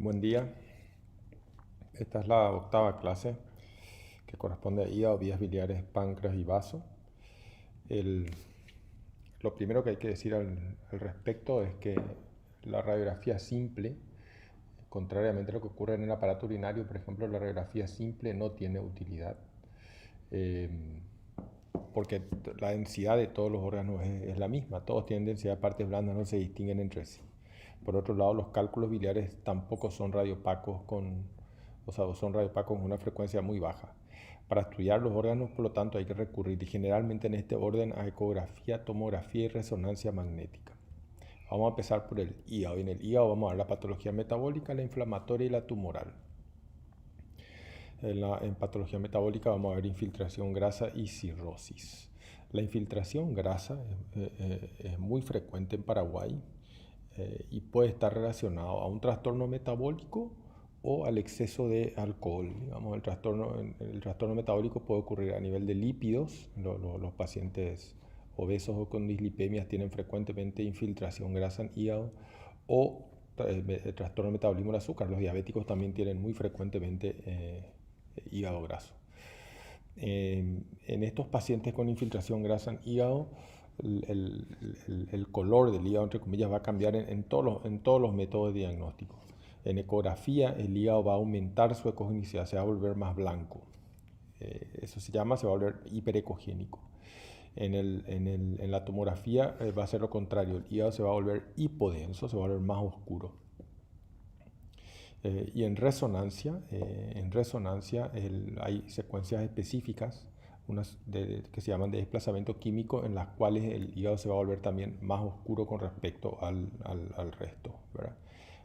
Buen día. Esta es la octava clase que corresponde a hígado, vías biliares, páncreas y vaso. El- lo primero que hay que decir al respecto es que la radiografía simple, contrariamente a lo que ocurre en el aparato urinario, por ejemplo, la radiografía simple no tiene utilidad, eh, porque la densidad de todos los órganos es la misma. Todos tienen densidad de partes blandas, no se distinguen entre sí. Por otro lado, los cálculos biliares tampoco son radiopacos son radiopacos con una frecuencia muy baja. Para estudiar los órganos, por lo tanto, hay que recurrir generalmente en este orden a ecografía, tomografía y resonancia magnética. Vamos a empezar por el hígado. En el hígado vamos a ver la patología metabólica, la inflamatoria y la tumoral. En patología metabólica vamos a ver infiltración grasa y cirrosis. La infiltración grasa es muy frecuente en Paraguay y puede estar relacionado a un trastorno metabólico o al exceso de alcohol. Digamos, el trastorno metabólico puede ocurrir a nivel de lípidos. Los pacientes obesos o con dislipemias tienen frecuentemente infiltración grasa en hígado o el trastorno de metabolismo del azúcar. Los diabéticos también tienen muy frecuentemente hígado graso. En estos pacientes con infiltración grasa en hígado, el color del hígado, entre comillas, va a cambiar en todos los métodos de diagnóstico. En ecografía, el hígado va a aumentar su ecogenicidad, se va a volver más blanco. Eso se va a volver hiperecogénico. En la tomografía va a ser lo contrario, el hígado se va a volver hipodenso, se va a volver más oscuro. Y en resonancia hay secuencias específicas que se llaman de desplazamiento químico, en las cuales el hígado se va a volver también más oscuro con respecto al resto, ¿verdad?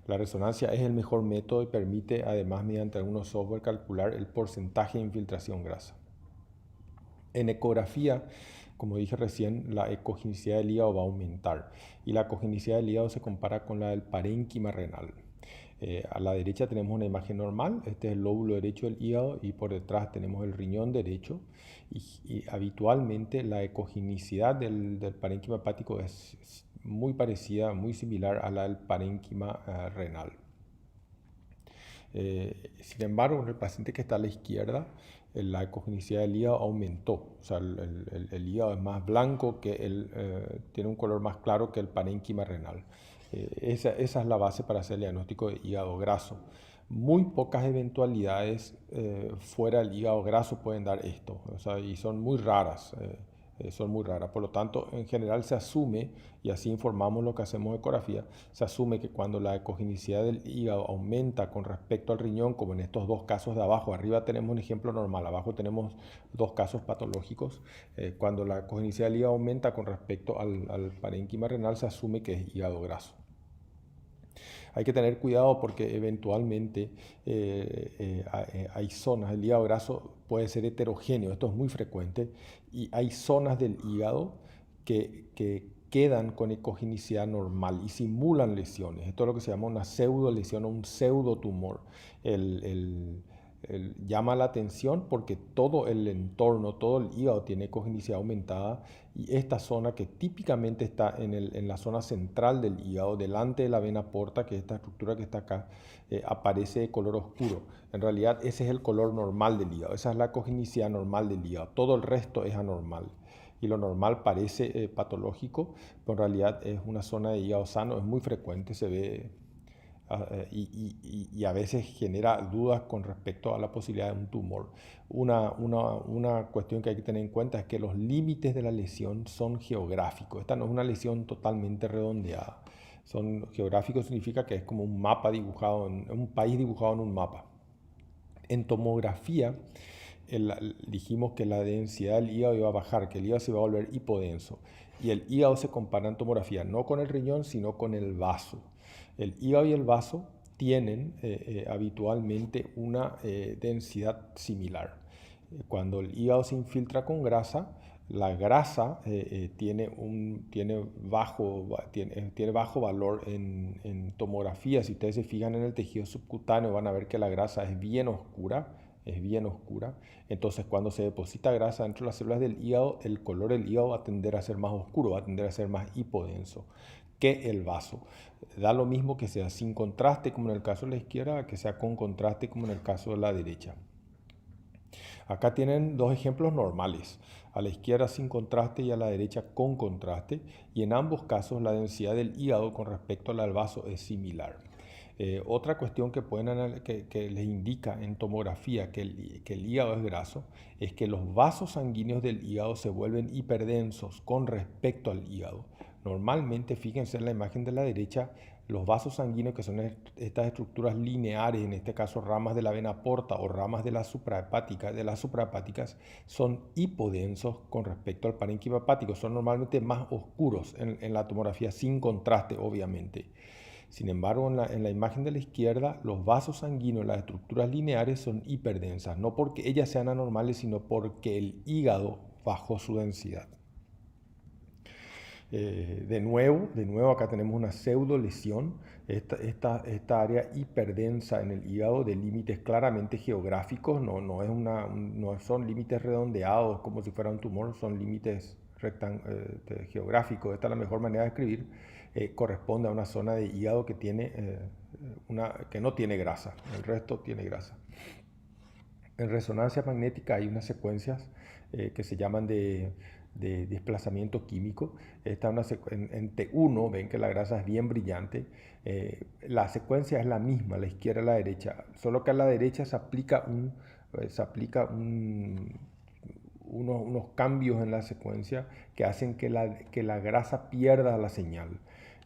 La resonancia es el mejor método y permite, además, mediante algunos software, calcular el porcentaje de infiltración grasa. En ecografía, como dije recién, la ecogenicidad del hígado va a aumentar y la ecogenicidad del hígado se compara con la del parénquima renal. A la derecha tenemos una imagen normal, este es el lóbulo derecho del hígado y por detrás tenemos el riñón derecho y habitualmente la ecogenicidad del parénquima hepático es muy parecida, muy similar a la del parénquima renal. Sin embargo, en el paciente que está a la izquierda, la ecogenicidad del hígado aumentó. O sea, el hígado es más blanco, tiene un color más claro que el parénquima renal. Esa es la base para hacer el diagnóstico de hígado graso. Muy pocas eventualidades fuera del hígado graso pueden dar esto, o sea, y son muy raras. Son muy raras. Por lo tanto, en general se asume, y así informamos lo que hacemos de ecografía, se asume que cuando la ecogenicidad del hígado aumenta con respecto al riñón, como en estos dos casos de abajo, arriba tenemos un ejemplo normal, abajo tenemos dos casos patológicos, cuando la ecogenicidad del hígado aumenta con respecto al parénquima renal, se asume que es hígado graso. Hay que tener cuidado porque eventualmente hay zonas, el hígado graso puede ser heterogéneo, esto es muy frecuente, y hay zonas del hígado que quedan con ecogenicidad normal y simulan lesiones. Esto es lo que se llama una pseudo lesión o un pseudotumor. Llama la atención porque todo el entorno, todo el hígado tiene ecogenicidad aumentada y esta zona que típicamente está en la zona central del hígado, delante de la vena porta, que es esta estructura que está acá, aparece de color oscuro. En realidad ese es el color normal del hígado, esa es la ecogenicidad normal del hígado, todo el resto es anormal. Y lo normal parece patológico, pero en realidad es una zona de hígado sano, es muy frecuente, se ve y a veces genera dudas con respecto a la posibilidad de un tumor. Una cuestión que hay que tener en cuenta es que los límites de la lesión son geográficos. Esta no es una lesión totalmente redondeada. Son geográficos, significa que es como un mapa dibujado, un país dibujado en un mapa. En tomografía, dijimos que la densidad del hígado iba a bajar, que el hígado se iba a volver hipodenso. Y el hígado se compara en tomografía no con el riñón, sino con el vaso. El hígado y el vaso tienen habitualmente una densidad similar. Cuando el hígado se infiltra con grasa, la grasa tiene bajo valor en tomografía. Si ustedes se fijan en el tejido subcutáneo, van a ver que la grasa es bien oscura. Es bien oscura. Entonces, cuando se deposita grasa dentro de las células del hígado, el color del hígado va a tender a ser más oscuro, va a tender a ser más hipodenso. que el vaso. Da lo mismo que sea sin contraste, como en el caso de la izquierda, que sea con contraste, como en el caso de la derecha. Acá tienen dos ejemplos normales, a la izquierda sin contraste y a la derecha con contraste, y en ambos casos la densidad del hígado con respecto al vaso es similar. Otra cuestión que les indica en tomografía que el hígado es graso es que los vasos sanguíneos del hígado se vuelven hiperdensos con respecto al hígado. Normalmente, fíjense en la imagen de la derecha, los vasos sanguíneos, que son estas estructuras lineares, en este caso ramas de la vena porta o ramas de las suprahepáticas, son hipodensos con respecto al parénquima hepático. Son normalmente más oscuros en la tomografía sin contraste, obviamente. Sin embargo, en la imagen de la izquierda, los vasos sanguíneos, las estructuras lineares son hiperdensas, no porque ellas sean anormales, sino porque el hígado bajó su densidad. De nuevo acá tenemos una pseudo lesión, esta área hiperdensa en el hígado de límites claramente geográficos, no son límites redondeados como si fuera un tumor, son límites geográficos. Esta es la mejor manera de escribir. Corresponde a una zona de hígado que no tiene grasa, el resto tiene grasa. En resonancia magnética hay unas secuencias que se llaman de desplazamiento químico. En T1 ven que la grasa es bien brillante. La secuencia es la misma, a la izquierda y a la derecha, solo que a la derecha se aplica unos cambios en la secuencia que hacen que la grasa pierda la señal.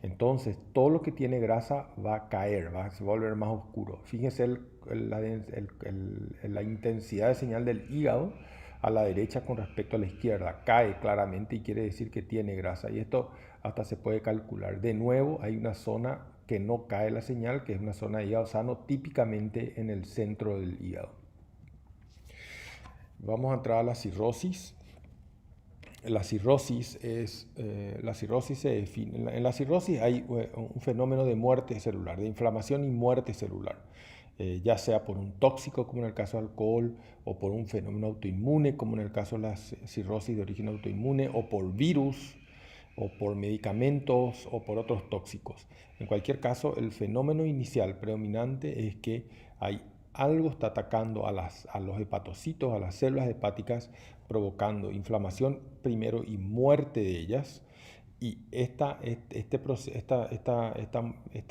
Entonces, todo lo que tiene grasa va a caer, se va a volver más oscuro. Fíjense la intensidad de señal del hígado a la derecha con respecto a la izquierda. Cae claramente y quiere decir que tiene grasa. Y esto hasta se puede calcular. De nuevo, hay una zona que no cae la señal, que es una zona de hígado sano, típicamente en el centro del hígado. Vamos a entrar a la cirrosis. La cirrosis se define. En la cirrosis hay un fenómeno de muerte celular, de inflamación y muerte celular, ya sea por un tóxico, como en el caso del alcohol, o por un fenómeno autoinmune, como en el caso de la cirrosis de origen autoinmune, o por virus, o por medicamentos, o por otros tóxicos. En cualquier caso, el fenómeno inicial predominante es que algo está atacando a los hepatocitos, a las células hepáticas, provocando inflamación primero y muerte de ellas. Y estas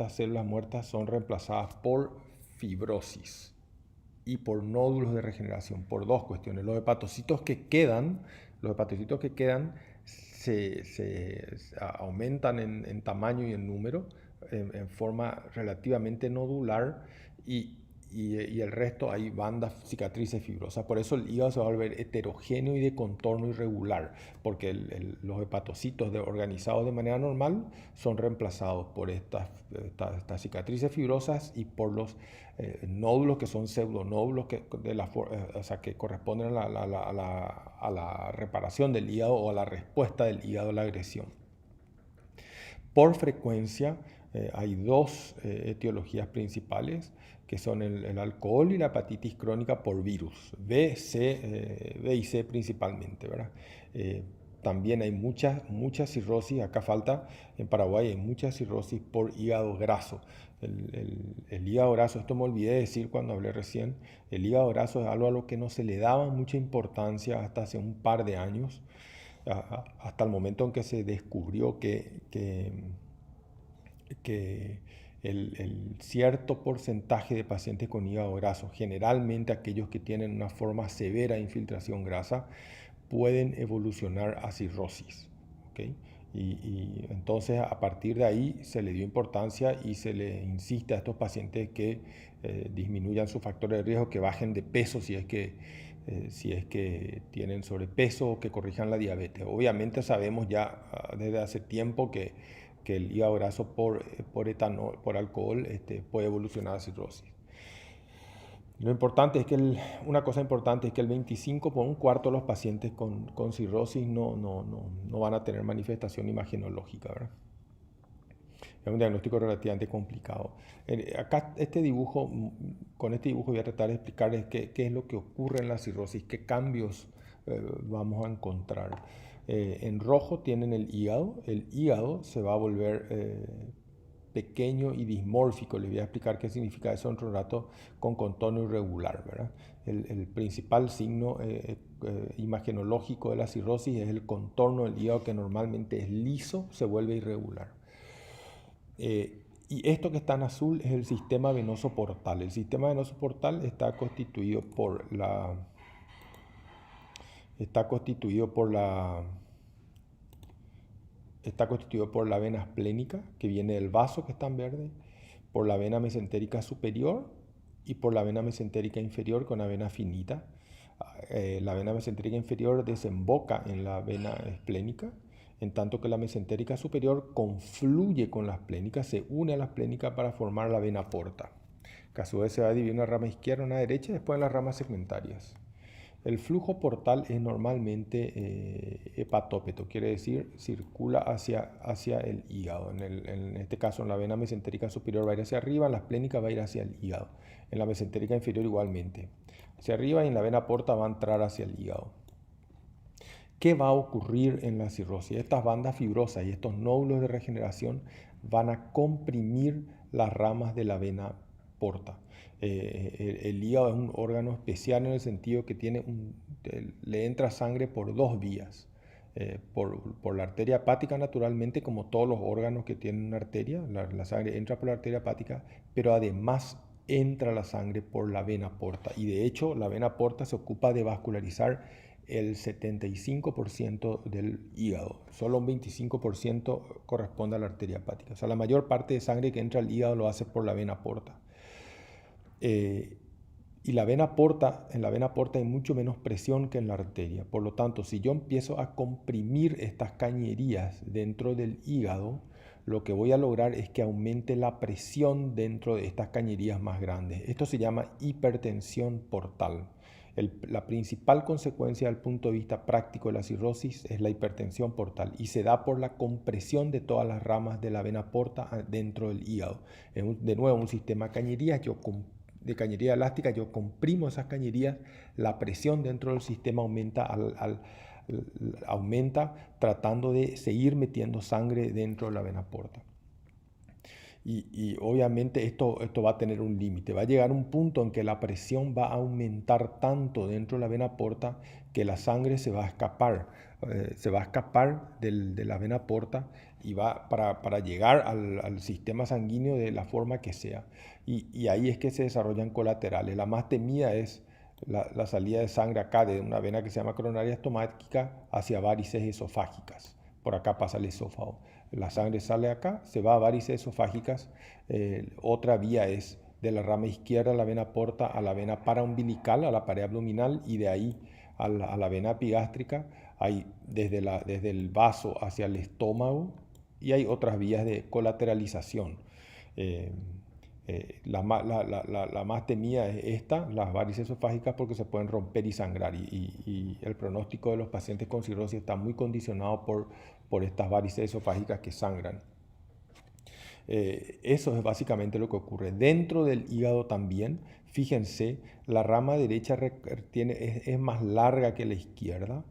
células muertas son reemplazadas por fibrosis y por nódulos de regeneración, por dos cuestiones. Los hepatocitos que quedan se aumentan en tamaño y en número en forma relativamente nodular y el resto hay bandas cicatrices fibrosas. Por eso el hígado se va a volver heterogéneo y de contorno irregular, porque los hepatocitos organizados de manera normal son reemplazados por estas cicatrices fibrosas y por los nódulos que son pseudonódulos que corresponden a la reparación del hígado o a la respuesta del hígado a la agresión. Por frecuencia hay dos etiologías principales, que son el alcohol y la hepatitis crónica por virus, B y C principalmente, ¿verdad? También hay mucha cirrosis, acá falta, en Paraguay hay mucha cirrosis por hígado graso. El hígado graso, esto me olvidé decir cuando hablé recién, el hígado graso es algo a lo que no se le daba mucha importancia hasta hace un par de años, hasta el momento en que se descubrió que el cierto porcentaje de pacientes con hígado graso, generalmente aquellos que tienen una forma severa de infiltración grasa, pueden evolucionar a cirrosis. ¿Okay? Y entonces a partir de ahí se le dio importancia y se le insiste a estos pacientes que disminuyan sus factores de riesgo, que bajen de peso si es que tienen sobrepeso o que corrijan la diabetes. Obviamente sabemos ya desde hace tiempo que el hígado graso por alcohol puede evolucionar a cirrosis. Una cosa importante es que el 25 por un cuarto de los pacientes con cirrosis no van a tener manifestación imagenológica, ¿verdad? Es un diagnóstico relativamente complicado. Acá con este dibujo voy a tratar de explicarles qué es lo que ocurre en la cirrosis, qué cambios vamos a encontrar. En rojo tienen el hígado se va a volver pequeño y dismórfico. Les voy a explicar qué significa eso dentro de un rato, con contorno irregular, ¿verdad? El principal signo imagenológico de la cirrosis es el contorno del hígado, que normalmente es liso, se vuelve irregular. Y esto que está en azul es el sistema venoso portal. El sistema venoso portal está constituido por la vena esplénica, que viene del vaso, que está en verde, por la vena mesentérica superior y por la vena mesentérica inferior, con una vena finita. La vena mesentérica inferior desemboca en la vena esplénica, en tanto que la mesentérica superior confluye con la esplénica, se une a la esplénica para formar la vena porta, que a su vez se va a dividir en una rama izquierda y una derecha, y después en las ramas segmentarias. El flujo portal es normalmente hepatópeto, quiere decir circula hacia el hígado. En este caso, en la vena mesentérica superior va a ir hacia arriba, en la esplénica va a ir hacia el hígado. En la mesentérica inferior igualmente, hacia arriba, y en la vena porta va a entrar hacia el hígado. ¿Qué va a ocurrir en la cirrosis? Estas bandas fibrosas y estos nódulos de regeneración van a comprimir las ramas de la vena porta. El hígado es un órgano especial en el sentido que le entra sangre por dos vías. Por la arteria hepática, naturalmente, como todos los órganos que tienen una arteria, la sangre entra por la arteria hepática, pero además entra la sangre por la vena porta. Y de hecho, la vena porta se ocupa de vascularizar el 75% del hígado. Solo un 25% corresponde a la arteria hepática. O sea, la mayor parte de sangre que entra al hígado lo hace por la vena porta. Y en la vena porta hay mucho menos presión que en la arteria. Por lo tanto, si yo empiezo a comprimir estas cañerías dentro del hígado, lo que voy a lograr es que aumente la presión dentro de estas cañerías más grandes. Esto se llama hipertensión portal. La principal consecuencia desde el punto de vista práctico de la cirrosis es la hipertensión portal, y se da por la compresión de todas las ramas de la vena porta dentro del hígado. De nuevo, un sistema de cañería elástica, yo comprimo esas cañerías, la presión dentro del sistema aumenta tratando de seguir metiendo sangre dentro de la vena porta. Y obviamente esto va a tener un límite. Va a llegar un punto en que la presión va a aumentar tanto dentro de la vena porta que la sangre se va a escapar. De la vena porta y va para llegar al sistema sanguíneo de la forma que sea. Y ahí es que se desarrollan colaterales. La más temida es la salida de sangre acá de una vena que se llama coronaria estomática hacia varices esofágicas. Por acá pasa el esófago. La sangre sale acá, se va a varices esofágicas. Otra vía es de la rama izquierda, la vena porta, a la vena paraumbilical, a la pared abdominal, y de ahí a la vena epigástrica. Hay desde el vaso hacia el estómago, y hay otras vías de colateralización. La más temida es esta, las varices esofágicas, porque se pueden romper y sangrar, y el pronóstico de los pacientes con cirrosis está muy condicionado por estas varices esofágicas que sangran. Eso es básicamente lo que ocurre. Dentro del hígado también, fíjense, la rama derecha es más larga que la izquierda,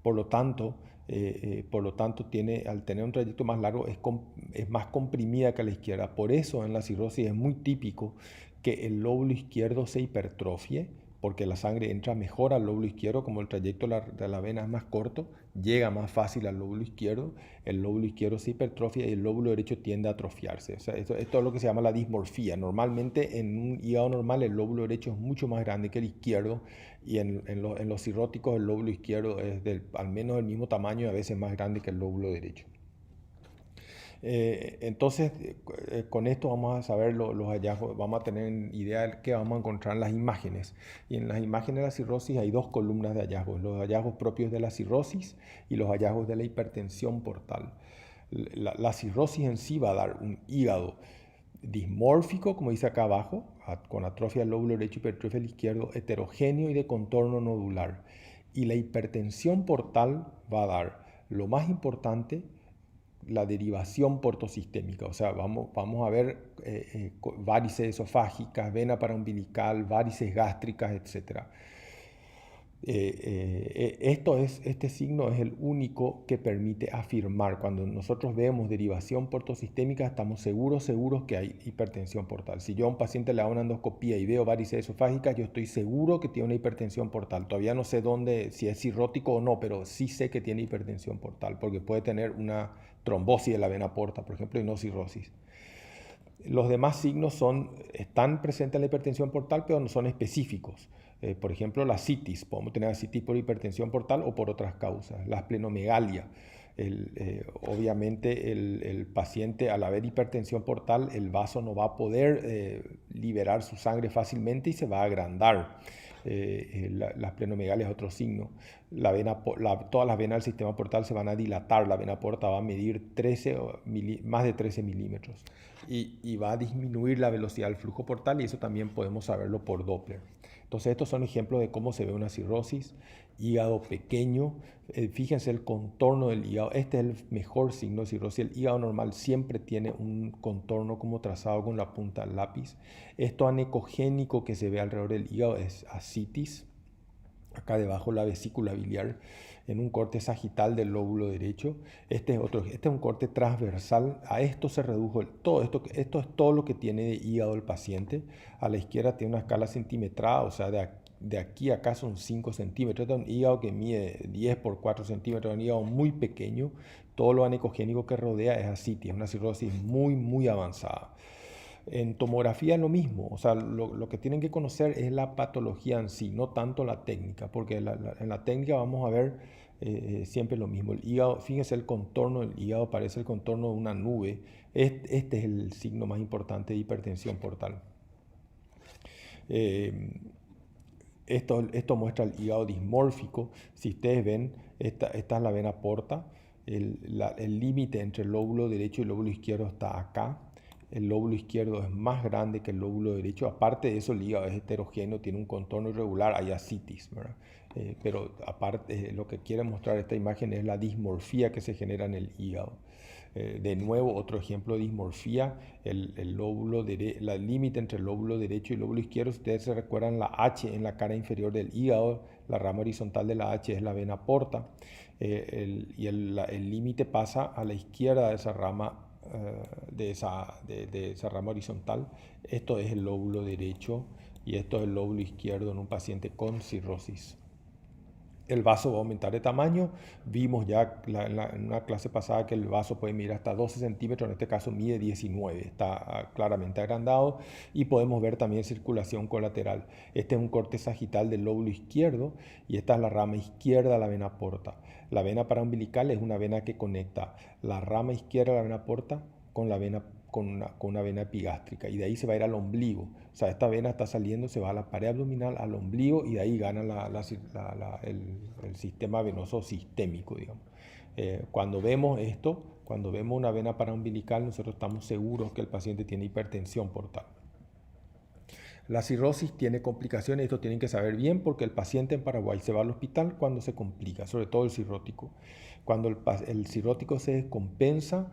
por lo tanto, al tener un trayecto más largo, es más comprimida que la izquierda. Por eso en la cirrosis es muy típico que el lóbulo izquierdo se hipertrofie, porque la sangre entra mejor al lóbulo izquierdo. Como el trayecto de la vena es más corto, llega más fácil al lóbulo izquierdo, el lóbulo izquierdo se hipertrofia y el lóbulo derecho tiende a atrofiarse. O sea, esto es lo que se llama la dismorfia. Normalmente en un hígado normal el lóbulo derecho es mucho más grande que el izquierdo, y en los cirróticos el lóbulo izquierdo es al menos del mismo tamaño y a veces más grande que el lóbulo derecho. Entonces, con esto vamos a saber los hallazgos, vamos a tener idea de qué vamos a encontrar en las imágenes. Y en las imágenes de la cirrosis hay dos columnas de hallazgos: los hallazgos propios de la cirrosis y los hallazgos de la hipertensión portal. La cirrosis en sí va a dar un hígado dismórfico, como dice acá abajo, con atrofia del lóbulo derecho y hipertrofia del izquierdo, heterogéneo y de contorno nodular. Y la hipertensión portal va a dar, lo más importante, la derivación portosistémica. O sea, vamos a ver varices esofágicas, vena paraumbilical, varices gástricas, etc. Este signo es el único que permite afirmar. Cuando nosotros vemos derivación portosistémica, estamos seguros que hay hipertensión portal. Si yo a un paciente le hago una endoscopía y veo varices esofágicas, yo estoy seguro que tiene una hipertensión portal. Todavía no sé si es cirrótico o no, pero sí sé que tiene hipertensión portal, porque puede tener una trombosis de la vena porta, por ejemplo, y no cirrosis. Los demás signos están presentes en la hipertensión portal, pero no son específicos. Por ejemplo, la citis. Podemos tener citis por hipertensión portal o por otras causas. La esplenomegalia. Obviamente el paciente, al haber hipertensión portal, el vaso no va a poder liberar su sangre fácilmente y se va a agrandar. La esplenomegalia es otro signo. Todas las venas del sistema portal se van a dilatar. La vena porta va a medir más de 13 milímetros y va a disminuir la velocidad del flujo portal, y eso también podemos saberlo por Doppler. Entonces estos son ejemplos de cómo se ve una cirrosis. Hígado pequeño, fíjense el contorno del hígado, este es el mejor signo de cirrosis. El hígado normal siempre tiene un contorno como trazado con la punta del lápiz. Esto anecogénico que se ve alrededor del hígado es ascitis, acá debajo la vesícula biliar, en un corte sagital del lóbulo derecho. Este es un corte transversal. A esto se redujo todo esto es todo lo que tiene de hígado el paciente. A la izquierda tiene una escala centimetrada, o sea, de aquí a acá son 5 centímetros. Este es un hígado que mide 10 por 4 centímetros, un hígado muy pequeño. Todo lo anecogénico que rodea es ascitis, una cirrosis muy, muy avanzada. En tomografía es lo mismo, o sea, lo que tienen que conocer es la patología en sí, no tanto la técnica, porque en la técnica vamos a ver siempre lo mismo. El hígado, fíjense el contorno del hígado, parece el contorno de una nube. Este es el signo más importante de hipertensión portal. Esto muestra el hígado dismórfico. Si ustedes ven, esta es la vena porta. El límite entre el lóbulo derecho y el lóbulo izquierdo está acá. El lóbulo izquierdo es más grande que el lóbulo derecho. Aparte de eso, el hígado es heterogéneo, tiene un contorno irregular, hay ascitis, ¿verdad? Pero aparte, lo que quiere mostrar esta imagen es la dismorfía que se genera en el hígado. De nuevo, otro ejemplo de dismorfía, el límite entre el lóbulo derecho y el lóbulo izquierdo. Ustedes se recuerdan la H en la cara inferior del hígado, la rama horizontal de la H es la vena porta, y el límite pasa a la izquierda de esa rama, de esa rama horizontal. Esto es el lóbulo derecho y esto es el lóbulo izquierdo en un paciente con cirrosis. El vaso va a aumentar de tamaño. Vimos ya en una clase pasada que el vaso puede medir hasta 12 centímetros, en este caso mide 19, está claramente agrandado, y podemos ver también circulación colateral. Este es un corte sagital del lóbulo izquierdo y esta es la rama izquierda de la vena porta. La vena paraumbilical es una vena que conecta la rama izquierda de la vena porta con una vena epigástrica, y de ahí se va a ir al ombligo. O sea, esta vena está saliendo, se va a la pared abdominal, al ombligo, y de ahí gana el sistema venoso sistémico, digamos. Cuando vemos esto, cuando vemos una vena paraumbilical, nosotros estamos seguros que el paciente tiene hipertensión portal. La cirrosis tiene complicaciones, esto tienen que saber bien, porque el paciente en Paraguay se va al hospital cuando se complica, sobre todo el cirrótico. Cuando el cirrótico se descompensa,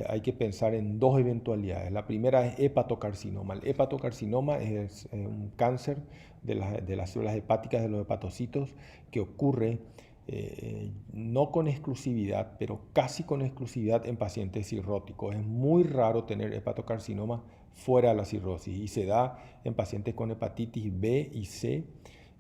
hay que pensar en dos eventualidades. La primera es hepatocarcinoma. El hepatocarcinoma es un cáncer de las células hepáticas de los hepatocitos que ocurre no con exclusividad, pero casi con exclusividad en pacientes cirróticos. Es muy raro tener hepatocarcinoma fuera de la cirrosis, y se da en pacientes con hepatitis B y C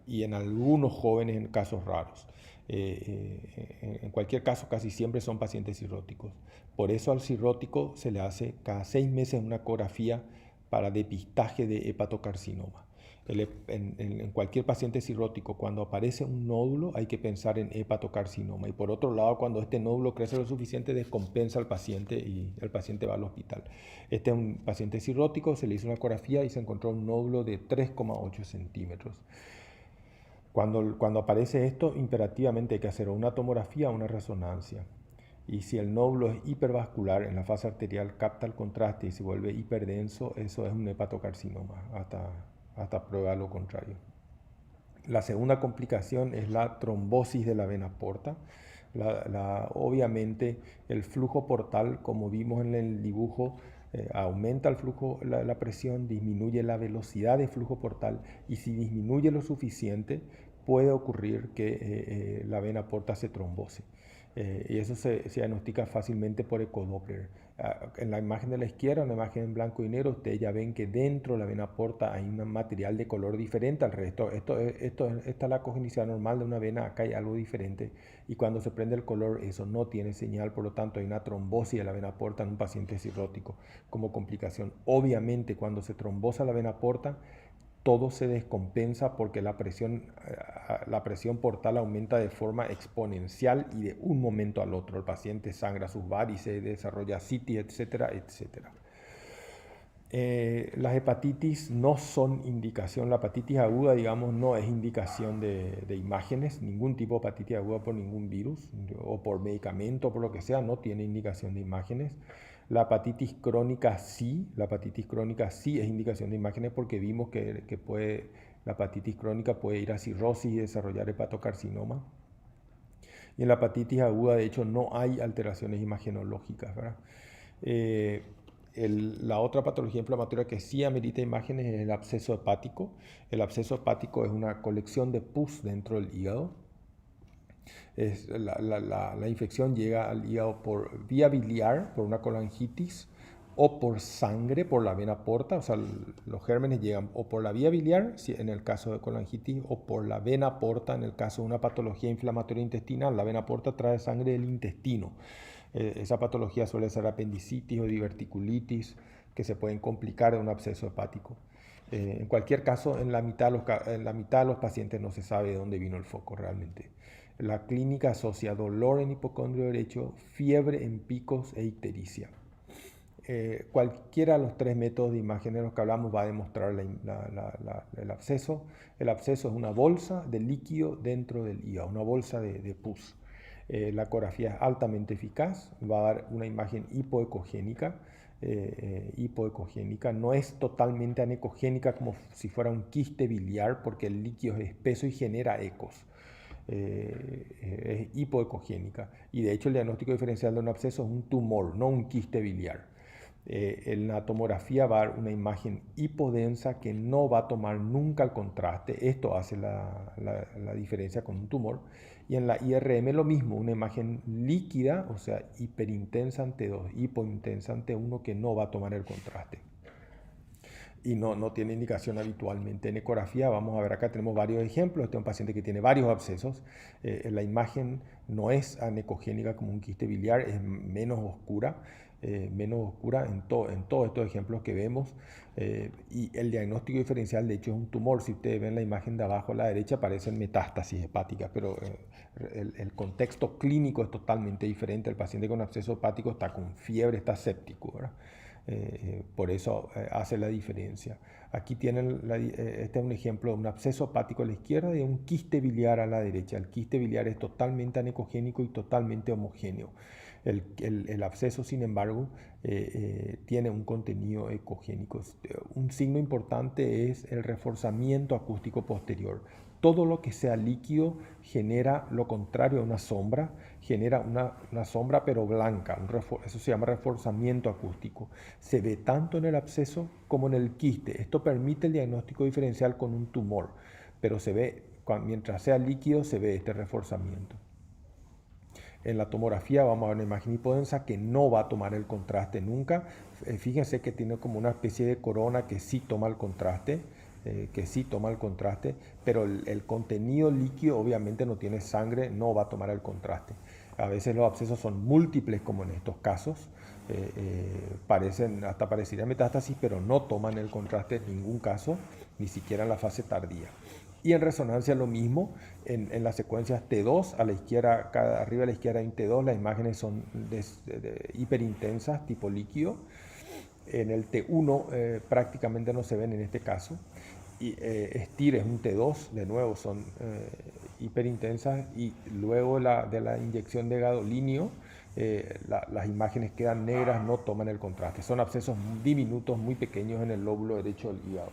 y en algunos jóvenes en casos raros. En cualquier caso, casi siempre son pacientes cirróticos. Por eso al cirrótico se le hace cada 6 meses una ecografía para depistaje de hepatocarcinoma. En cualquier paciente cirrótico, cuando aparece un nódulo, hay que pensar en hepatocarcinoma. Y por otro lado, cuando este nódulo crece lo suficiente, descompensa al paciente y el paciente va al hospital. Este es un paciente cirrótico, se le hizo una ecografía y se encontró un nódulo de 3,8 centímetros. Cuando aparece esto, imperativamente hay que hacer una tomografía o una resonancia. Y si el nódulo es hipervascular, en la fase arterial capta el contraste y se vuelve hiperdenso, eso es un hepatocarcinoma, hasta prueba lo contrario. La segunda complicación es la trombosis de la vena porta. Obviamente el flujo portal, como vimos en el dibujo, aumenta el flujo, la presión, disminuye la velocidad de flujo portal, y si disminuye lo suficiente, puede ocurrir que la vena porta se trombose. Y eso se diagnostica fácilmente por ecodoppler. En la imagen de la izquierda, una imagen en blanco y negro, ustedes ya ven que dentro de la vena porta hay un material de color diferente al resto. Esta es la cognición normal de una vena, acá hay algo diferente. Y cuando se prende el color, eso no tiene señal, por lo tanto hay una trombosis de la vena porta en un paciente cirrótico como complicación. Obviamente, cuando se trombosa la vena porta, todo se descompensa porque la presión portal aumenta de forma exponencial y de un momento al otro. El paciente sangra sus varices, desarrolla citis, etcétera, etcétera. Las hepatitis no son indicación, la hepatitis aguda, digamos, no es indicación de imágenes, ningún tipo de hepatitis aguda por ningún virus o por medicamento o por lo que sea, no tiene indicación de imágenes. La hepatitis crónica sí es indicación de imágenes porque vimos que la hepatitis crónica puede ir a cirrosis y desarrollar hepatocarcinoma. Y en la hepatitis aguda, de hecho, no hay alteraciones imagenológicas, ¿verdad? La otra patología inflamatoria que sí amerita imágenes es el absceso hepático. El absceso hepático es una colección de pus dentro del hígado. La infección llega al hígado por vía biliar, por una colangitis, o por sangre, por la vena porta. O sea, los gérmenes llegan o por la vía biliar, en el caso de colangitis, o por la vena porta, en el caso de una patología inflamatoria intestinal. La vena porta trae sangre del intestino. Esa patología suele ser apendicitis o diverticulitis, que se pueden complicar de un absceso hepático. En cualquier caso, en la mitad de los pacientes no se sabe de dónde vino el foco realmente. La clínica asocia dolor en hipocondrio derecho, fiebre en picos e ictericia. Cualquiera de los tres métodos de imagen de los que hablamos va a demostrar el absceso. El absceso es una bolsa de líquido dentro del hígado, una bolsa de pus. La ecografía es altamente eficaz, va a dar una imagen hipoecogénica. No es totalmente anecogénica como si fuera un quiste biliar porque el líquido es espeso y genera ecos. Es hipoecogénica y de hecho el diagnóstico diferencial de un absceso es un tumor, no un quiste biliar. En la tomografía va a dar una imagen hipodensa que no va a tomar nunca el contraste. Esto hace la diferencia con un tumor. Y en la IRM lo mismo, una imagen líquida, o sea, hiperintensa ante 2, hipointensa ante 1 que no va a tomar el contraste. Y no tiene indicación habitualmente. En ecografía, vamos a ver acá, tenemos varios ejemplos. Este es un paciente que tiene varios abscesos. La imagen no es anecogénica como un quiste biliar, es menos oscura en todos estos ejemplos que vemos. Y el diagnóstico diferencial, de hecho, es un tumor. Si ustedes ven la imagen de abajo a la derecha, aparecen metástasis hepáticas, pero el contexto clínico es totalmente diferente. El paciente con absceso hepático está con fiebre, está séptico, ¿verdad? Por eso hace la diferencia. Aquí tienen, este es un ejemplo de un absceso hepático a la izquierda y un quiste biliar a la derecha. El quiste biliar es totalmente anecogénico y totalmente homogéneo. El absceso, sin embargo, tiene un contenido ecogénico. Un signo importante es el reforzamiento acústico posterior. Todo lo que sea líquido genera lo contrario a una sombra, genera una sombra pero blanca, eso se llama reforzamiento acústico. Se ve tanto en el absceso como en el quiste. Esto permite el diagnóstico diferencial con un tumor, pero se ve, mientras sea líquido, se ve este reforzamiento. En la tomografía vamos a ver una imagen hipodensa que no va a tomar el contraste nunca. Fíjense que tiene como una especie de corona que sí toma el contraste. Pero el contenido líquido obviamente no tiene sangre, no va a tomar el contraste. A veces los abscesos son múltiples como en estos casos, hasta parecería metástasis, pero no toman el contraste en ningún caso, ni siquiera en la fase tardía. Y en resonancia lo mismo, en las secuencias T2, a la izquierda, arriba a la izquierda en T2 las imágenes son hiperintensas, tipo líquido. En el T1 prácticamente no se ven en este caso. Y STIR es un T2, de nuevo son hiperintensas, y luego de la inyección de gadolinio las imágenes quedan negras, no toman el contraste. Son abscesos diminutos, muy pequeños en el lóbulo derecho del hígado.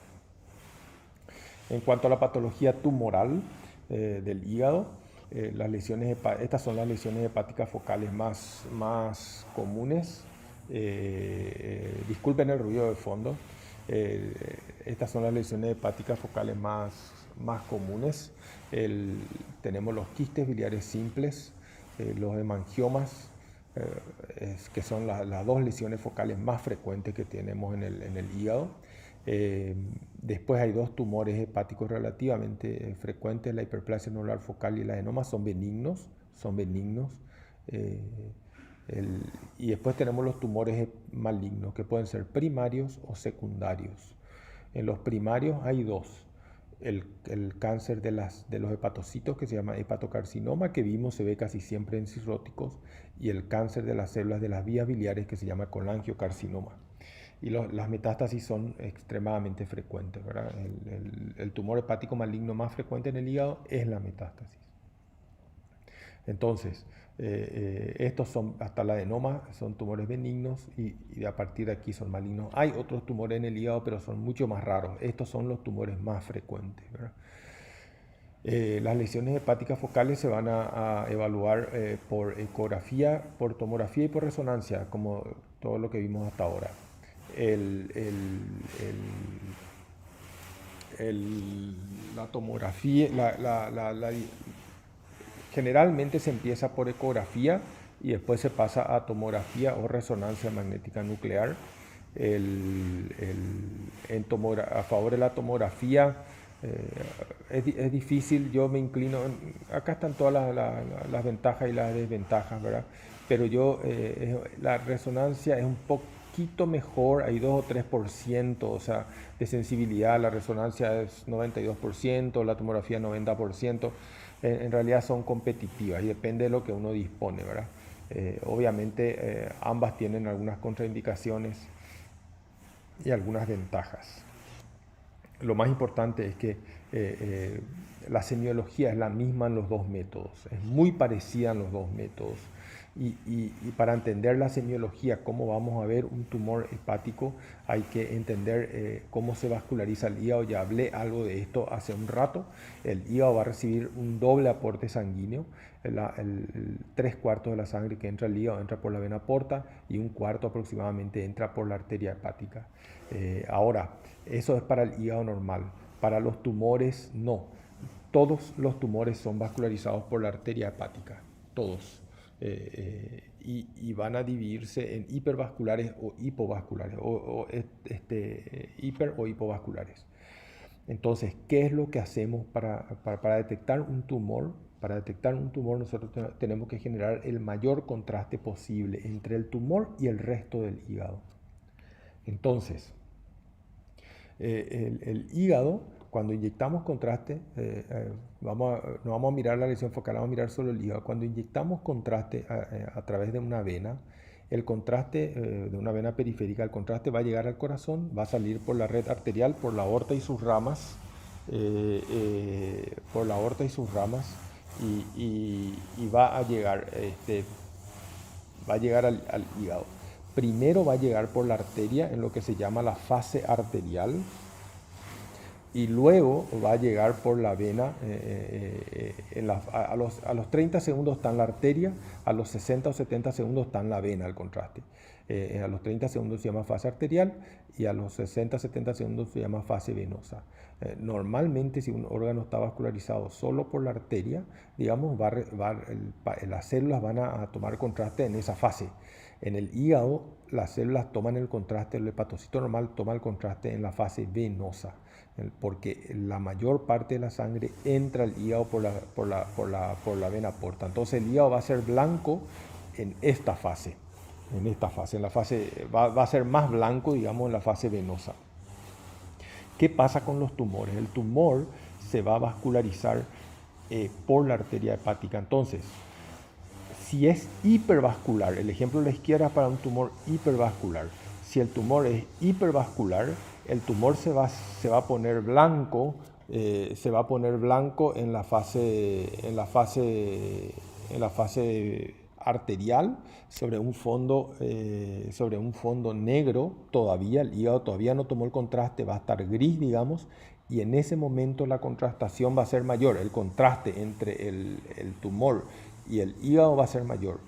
En cuanto a la patología tumoral del hígado, estas son las lesiones hepáticas focales más comunes. Disculpen el ruido de fondo. Estas son las lesiones hepáticas focales más comunes. Tenemos los quistes biliares simples, los hemangiomas, que son las dos lesiones focales más frecuentes que tenemos en el hígado. Después hay dos tumores hepáticos relativamente frecuentes, la hiperplasia anular focal y el adenoma son benignos. Y después tenemos los tumores malignos que pueden ser primarios o secundarios. En los primarios hay dos. El cáncer de los hepatocitos, que se llama hepatocarcinoma, que vimos se ve casi siempre en cirróticos, y el cáncer de las células de las vías biliares, que se llama colangiocarcinoma. Y las metástasis son extremadamente frecuentes, ¿verdad? El tumor hepático maligno más frecuente en el hígado es la metástasis. Entonces, estos son, hasta el adenoma, son tumores benignos y a partir de aquí son malignos. Hay otros tumores en el hígado, pero son mucho más raros. Estos son los tumores más frecuentes, ¿verdad? Las lesiones hepáticas focales se van a evaluar por ecografía, por tomografía y por resonancia, como todo lo que vimos hasta ahora. La tomografía, generalmente se empieza por ecografía y después se pasa a tomografía o resonancia magnética nuclear. A favor de la tomografía es difícil, yo me inclino, acá están todas las ventajas y las desventajas, ¿verdad? Pero la resonancia es un poquito mejor, hay 2 o 3%, o sea, de sensibilidad. La resonancia es 92%, la tomografía 90%. En realidad son competitivas y depende de lo que uno dispone, ¿verdad? Obviamente ambas tienen algunas contraindicaciones y algunas ventajas. Lo más importante es que la semiología es la misma en los dos métodos, es muy parecida en los dos métodos. Y para entender la semiología, cómo vamos a ver un tumor hepático, hay que entender cómo se vasculariza el hígado. Ya hablé algo de esto hace un rato. El hígado va a recibir un doble aporte sanguíneo. 3/4 de la sangre que entra al hígado entra por la vena porta y 1/4 aproximadamente entra por la arteria hepática. Ahora, eso es para el hígado normal. Para los tumores, no. Todos los tumores son vascularizados por la arteria hepática, todos. Y van a dividirse en hipervasculares o hipovasculares, hiper o hipovasculares. Entonces, ¿qué es lo que hacemos para detectar un tumor? Para detectar un tumor nosotros tenemos que generar el mayor contraste posible entre el tumor y el resto del hígado. Entonces, el hígado, cuando inyectamos contraste, no vamos a mirar la lesión focal, vamos a mirar solo el hígado. Cuando inyectamos contraste a través de una vena, el contraste de una vena periférica, el contraste va a llegar al corazón, va a salir por la red arterial, por la aorta y sus ramas, y va a llegar, al hígado. Primero va a llegar por la arteria en lo que se llama la fase arterial, y luego va a llegar por la vena. A los 30 segundos está en la arteria, a los 60 o 70 segundos está en la vena el contraste. A los 30 segundos se llama fase arterial y a los 60 o 70 segundos se llama fase venosa. Normalmente, si un órgano está vascularizado solo por la arteria, digamos, las células van a tomar contraste en esa fase. En el hígado, las células toman el contraste, el hepatocito normal toma el contraste en la fase venosa, porque la mayor parte de la sangre entra al hígado por la vena porta. Entonces el hígado va a ser blanco en esta fase. Va a ser más blanco, digamos, en la fase venosa. ¿Qué pasa con los tumores? El tumor se va a vascularizar por la arteria hepática. Entonces, si es hipervascular, el ejemplo de la izquierda para un tumor hipervascular. Si el tumor es hipervascular, el tumor se va a poner blanco, en la fase arterial sobre un fondo negro. Todavía el hígado todavía no tomó el contraste, va a estar gris, digamos, y en ese momento la contrastación va a ser mayor. El contraste entre el tumor y el hígado va a ser mayor.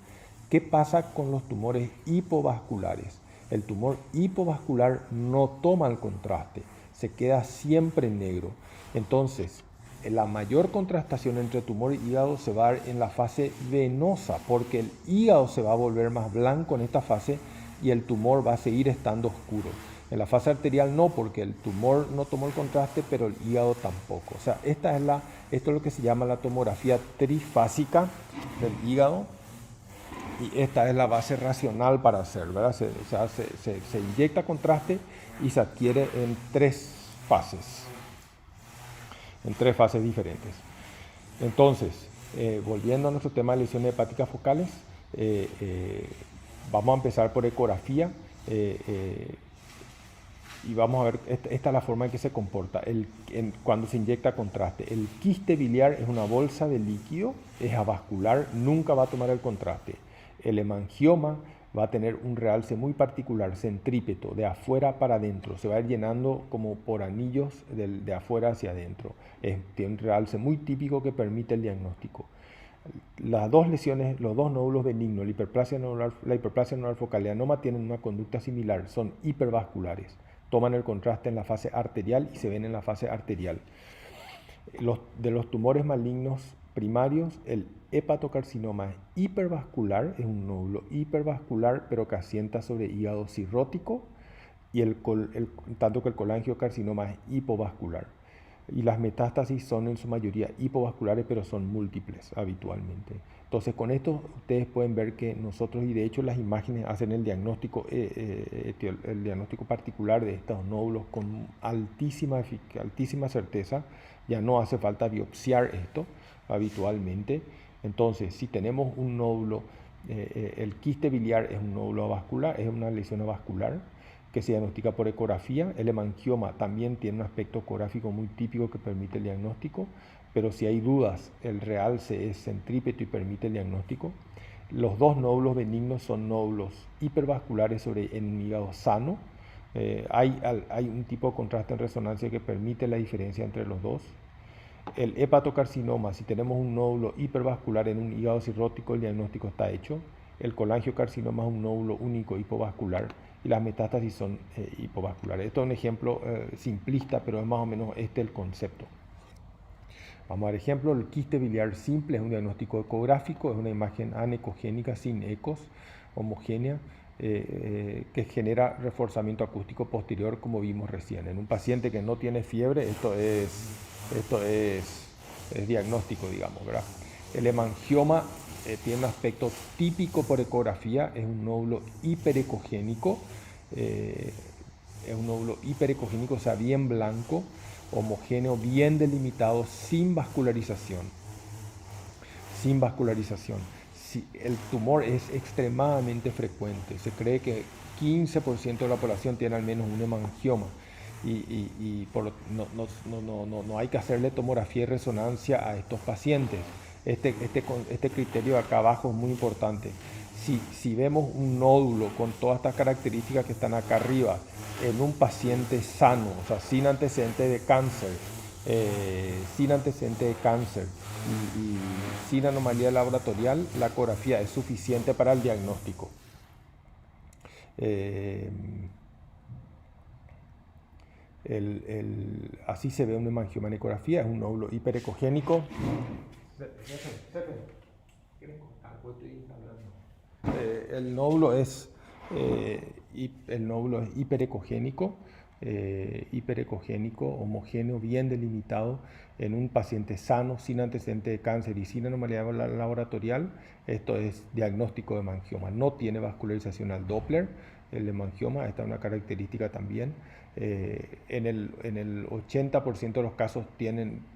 ¿Qué pasa con los tumores hipovasculares? El tumor hipovascular no toma el contraste. se queda siempre negro. Entonces, la mayor contrastación entre tumor y hígado se va a dar en la fase venosa, porque el hígado se va a volver más blanco en esta fase y el tumor va a seguir estando oscuro. En la fase arterial no, porque el tumor no tomó el contraste, pero el hígado tampoco. O sea, esto es lo que se llama la tomografía trifásica del hígado, y esta es la base racional para hacer, ¿verdad? Se inyecta contraste y se adquiere en tres fases diferentes. Entonces, volviendo a nuestro tema de lesiones hepáticas focales, vamos a empezar por ecografía y vamos a ver, esta es la forma en que se comporta cuando se inyecta contraste. El quiste biliar es una bolsa de líquido, es avascular, nunca va a tomar el contraste. El hemangioma va a tener un realce muy particular, centrípeto, de afuera para adentro. Se va a ir llenando como por anillos de afuera hacia adentro. Tiene un realce muy típico que permite el diagnóstico. Las dos lesiones, los dos nódulos benignos, la hiperplasia anular focal y adenoma, tienen una conducta similar, son hipervasculares. Toman el contraste en la fase arterial y se ven en la fase arterial. De los tumores malignos primarios, el hepatocarcinoma es hipervascular, es un nódulo hipervascular, pero que asienta sobre hígado cirrótico, y tanto que el colangiocarcinoma es hipovascular. Y las metástasis son en su mayoría hipovasculares, pero son múltiples habitualmente. Entonces, con esto ustedes pueden ver que nosotros, y de hecho las imágenes hacen el diagnóstico particular de estos nódulos con altísima certeza. Ya no hace falta biopsiar esto habitualmente. Entonces, si tenemos un nódulo, el quiste biliar es un nódulo avascular, es una lesión avascular que se diagnostica por ecografía. El hemangioma también tiene un aspecto ecográfico muy típico que permite el diagnóstico, pero si hay dudas, el realce es centrípeto y permite el diagnóstico. Los dos nódulos benignos son nódulos hipervasculares en un hígado sano. Hay un tipo de contraste en resonancia que permite la diferencia entre los dos. El hepatocarcinoma, si tenemos un nódulo hipervascular en un hígado cirrótico, el diagnóstico está hecho. El colangiocarcinoma es un nódulo único hipovascular y las metástasis son hipovasculares. Esto es un ejemplo simplista, pero es más o menos este el concepto. Vamos a ver ejemplo. El quiste biliar simple es un diagnóstico ecográfico, es una imagen anecogénica sin ecos, homogénea, que genera reforzamiento acústico posterior, como vimos recién. En un paciente que no tiene fiebre, esto es diagnóstico, digamos, ¿verdad? El hemangioma tiene un aspecto típico por ecografía, es un nódulo hiperecogénico, o sea, bien blanco, homogéneo, bien delimitado, sin vascularización. El tumor es extremadamente frecuente, se cree que 15% de la población tiene al menos un hemangioma. No hay que hacerle tomografía y resonancia a estos pacientes. Este criterio de acá abajo es muy importante. Si vemos un nódulo con todas estas características que están acá arriba en un paciente sano, o sea, sin antecedentes de cáncer, y sin anomalía laboratorial, la ecografía es suficiente para el diagnóstico. Así se ve un hemangioma en ecografía, es un nódulo hiperecogénico. El nódulo es hiperecogénico, homogéneo, bien delimitado en un paciente sano, sin antecedente de cáncer y sin anomalía laboratorial. Esto es diagnóstico de hemangioma. No tiene vascularización al Doppler. El hemangioma, esta es una característica también. En el 80% de los casos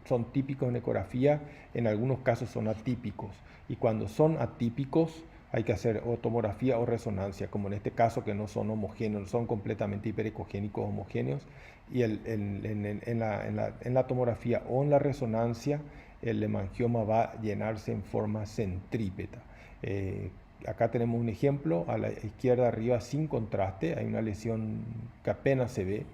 son típicos en ecografía, en algunos casos son atípicos. Y cuando son atípicos, hay que hacer o tomografía o resonancia, como en este caso que no son homogéneos, son completamente hiperecogénicos homogéneos, y en la tomografía o en la resonancia el hemangioma va a llenarse en forma centrípeta. Acá tenemos un ejemplo, a la izquierda arriba sin contraste, hay una lesión que apenas se ve,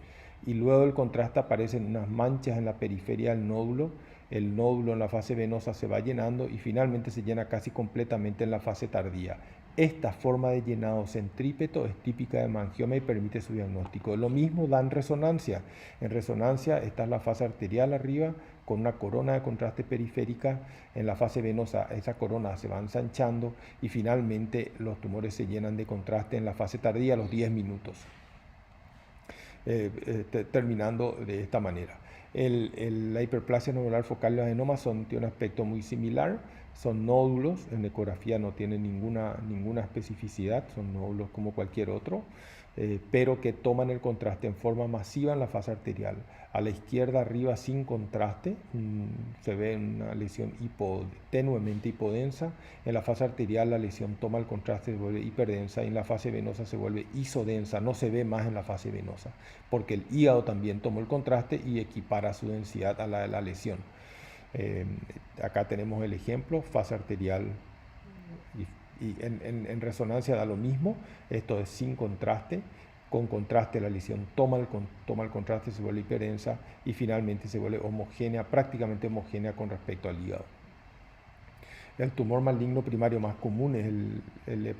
y luego del contraste aparecen unas manchas en la periferia del nódulo. El nódulo en la fase venosa se va llenando y finalmente se llena casi completamente en la fase tardía. Esta forma de llenado centrípeto es típica de hemangioma y permite su diagnóstico. Lo mismo da en resonancia. En resonancia esta es la fase arterial arriba con una corona de contraste periférica. En la fase venosa esa corona se va ensanchando y finalmente los tumores se llenan de contraste en la fase tardía a los 10 minutos. Terminando de esta manera. La hiperplasia nodular focal y los adenomas tiene un aspecto muy similar, son nódulos, en ecografía no tienen ninguna especificidad, son nódulos como cualquier otro, pero que toman el contraste en forma masiva en la fase arterial. A la izquierda arriba sin contraste se ve una lesión tenuemente hipodensa. En la fase arterial la lesión toma el contraste, se vuelve hiperdensa, y en la fase venosa se vuelve isodensa, no se ve más en la fase venosa, porque el hígado también tomó el contraste y equipara su densidad a la de la lesión. Acá tenemos el ejemplo, fase arterial y en resonancia da lo mismo, esto es sin contraste. Con contraste la lesión toma el contraste, se vuelve hiperdensa y finalmente se vuelve homogénea, prácticamente homogénea con respecto al hígado. El tumor maligno primario más común es el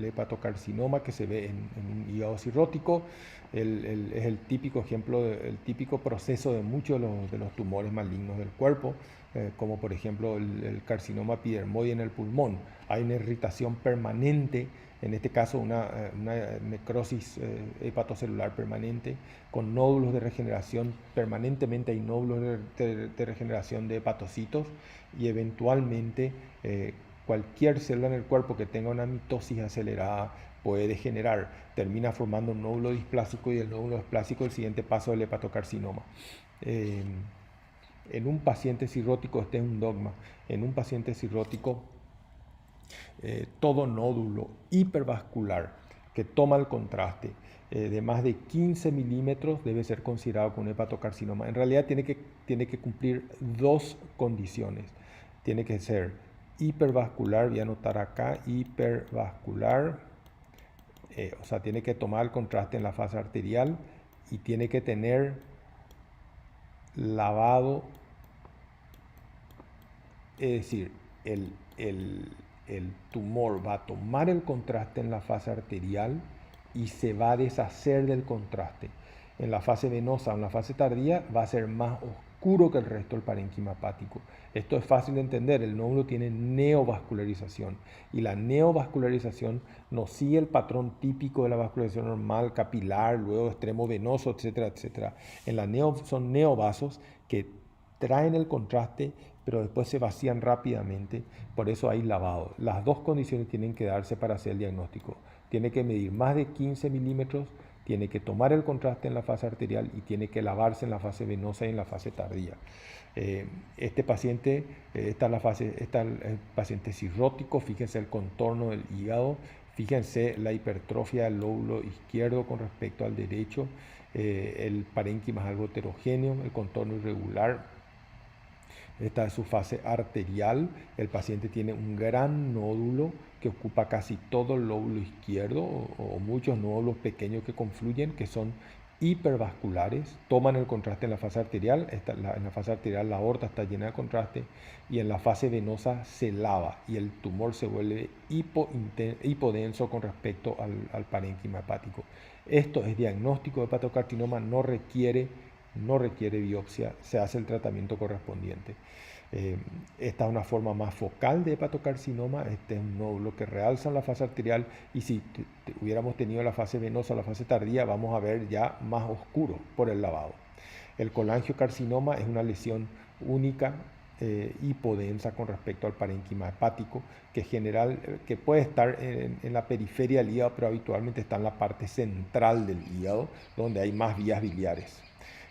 hepatocarcinoma, que se ve en un hígado cirrótico. Es el típico ejemplo, el típico proceso de muchos de los tumores malignos del cuerpo, como por ejemplo el carcinoma epidermoide en el pulmón. Hay una irritación permanente, en este caso una necrosis hepatocelular permanente, con nódulos de regeneración. Permanentemente hay nódulos de regeneración de hepatocitos, y eventualmente cualquier célula en el cuerpo que tenga una mitosis acelerada puede degenerar, termina formando un nódulo displásico, y el nódulo displásico el siguiente paso del hepatocarcinoma. En un paciente cirrótico, este es un dogma, en un paciente cirrótico todo nódulo hipervascular que toma el contraste de más de 15 milímetros debe ser considerado como un hepatocarcinoma. En realidad tiene que cumplir dos condiciones. Tiene que ser hipervascular, voy a anotar acá, hipervascular, o sea, tiene que tomar el contraste en la fase arterial y tiene que tener lavado, es decir, el tumor va a tomar el contraste en la fase arterial y se va a deshacer del contraste. En la fase venosa o en la fase tardía va a ser más oscuro que el resto del parénquima hepático. Esto es fácil de entender, el nódulo tiene neovascularización, y la neovascularización no sigue el patrón típico de la vascularización normal, capilar, luego extremo venoso, etcétera, etcétera. Son neovasos que traen el contraste, pero después se vacían rápidamente, por eso hay lavado. Las dos condiciones tienen que darse para hacer el diagnóstico. Tiene que medir más de 15 milímetros, tiene que tomar el contraste en la fase arterial y tiene que lavarse en la fase venosa y en la fase tardía. Este paciente está el paciente cirrótico, fíjense el contorno del hígado, fíjense la hipertrofia del lóbulo izquierdo con respecto al derecho, el parénquima es algo heterogéneo, el contorno irregular. Esta es su fase arterial. El paciente tiene un gran nódulo que ocupa casi todo el lóbulo izquierdo, o muchos nódulos pequeños que confluyen, que son hipervasculares. Toman el contraste en la fase arterial. En la fase arterial la aorta está llena de contraste, y en la fase venosa se lava y el tumor se vuelve hipodenso con respecto al parénquima hepático. Esto es diagnóstico de hepatocarcinoma, no requiere biopsia, se hace el tratamiento correspondiente. Esta es una forma más focal de hepatocarcinoma. Este es un nódulo que realza en la fase arterial, y si hubiéramos tenido la fase venosa o la fase tardía, vamos a ver ya más oscuro por el lavado. El colangiocarcinoma es una lesión única, hipodensa con respecto al parénquima hepático, que puede estar en la periferia del hígado, pero habitualmente está en la parte central del hígado, donde hay más vías biliares.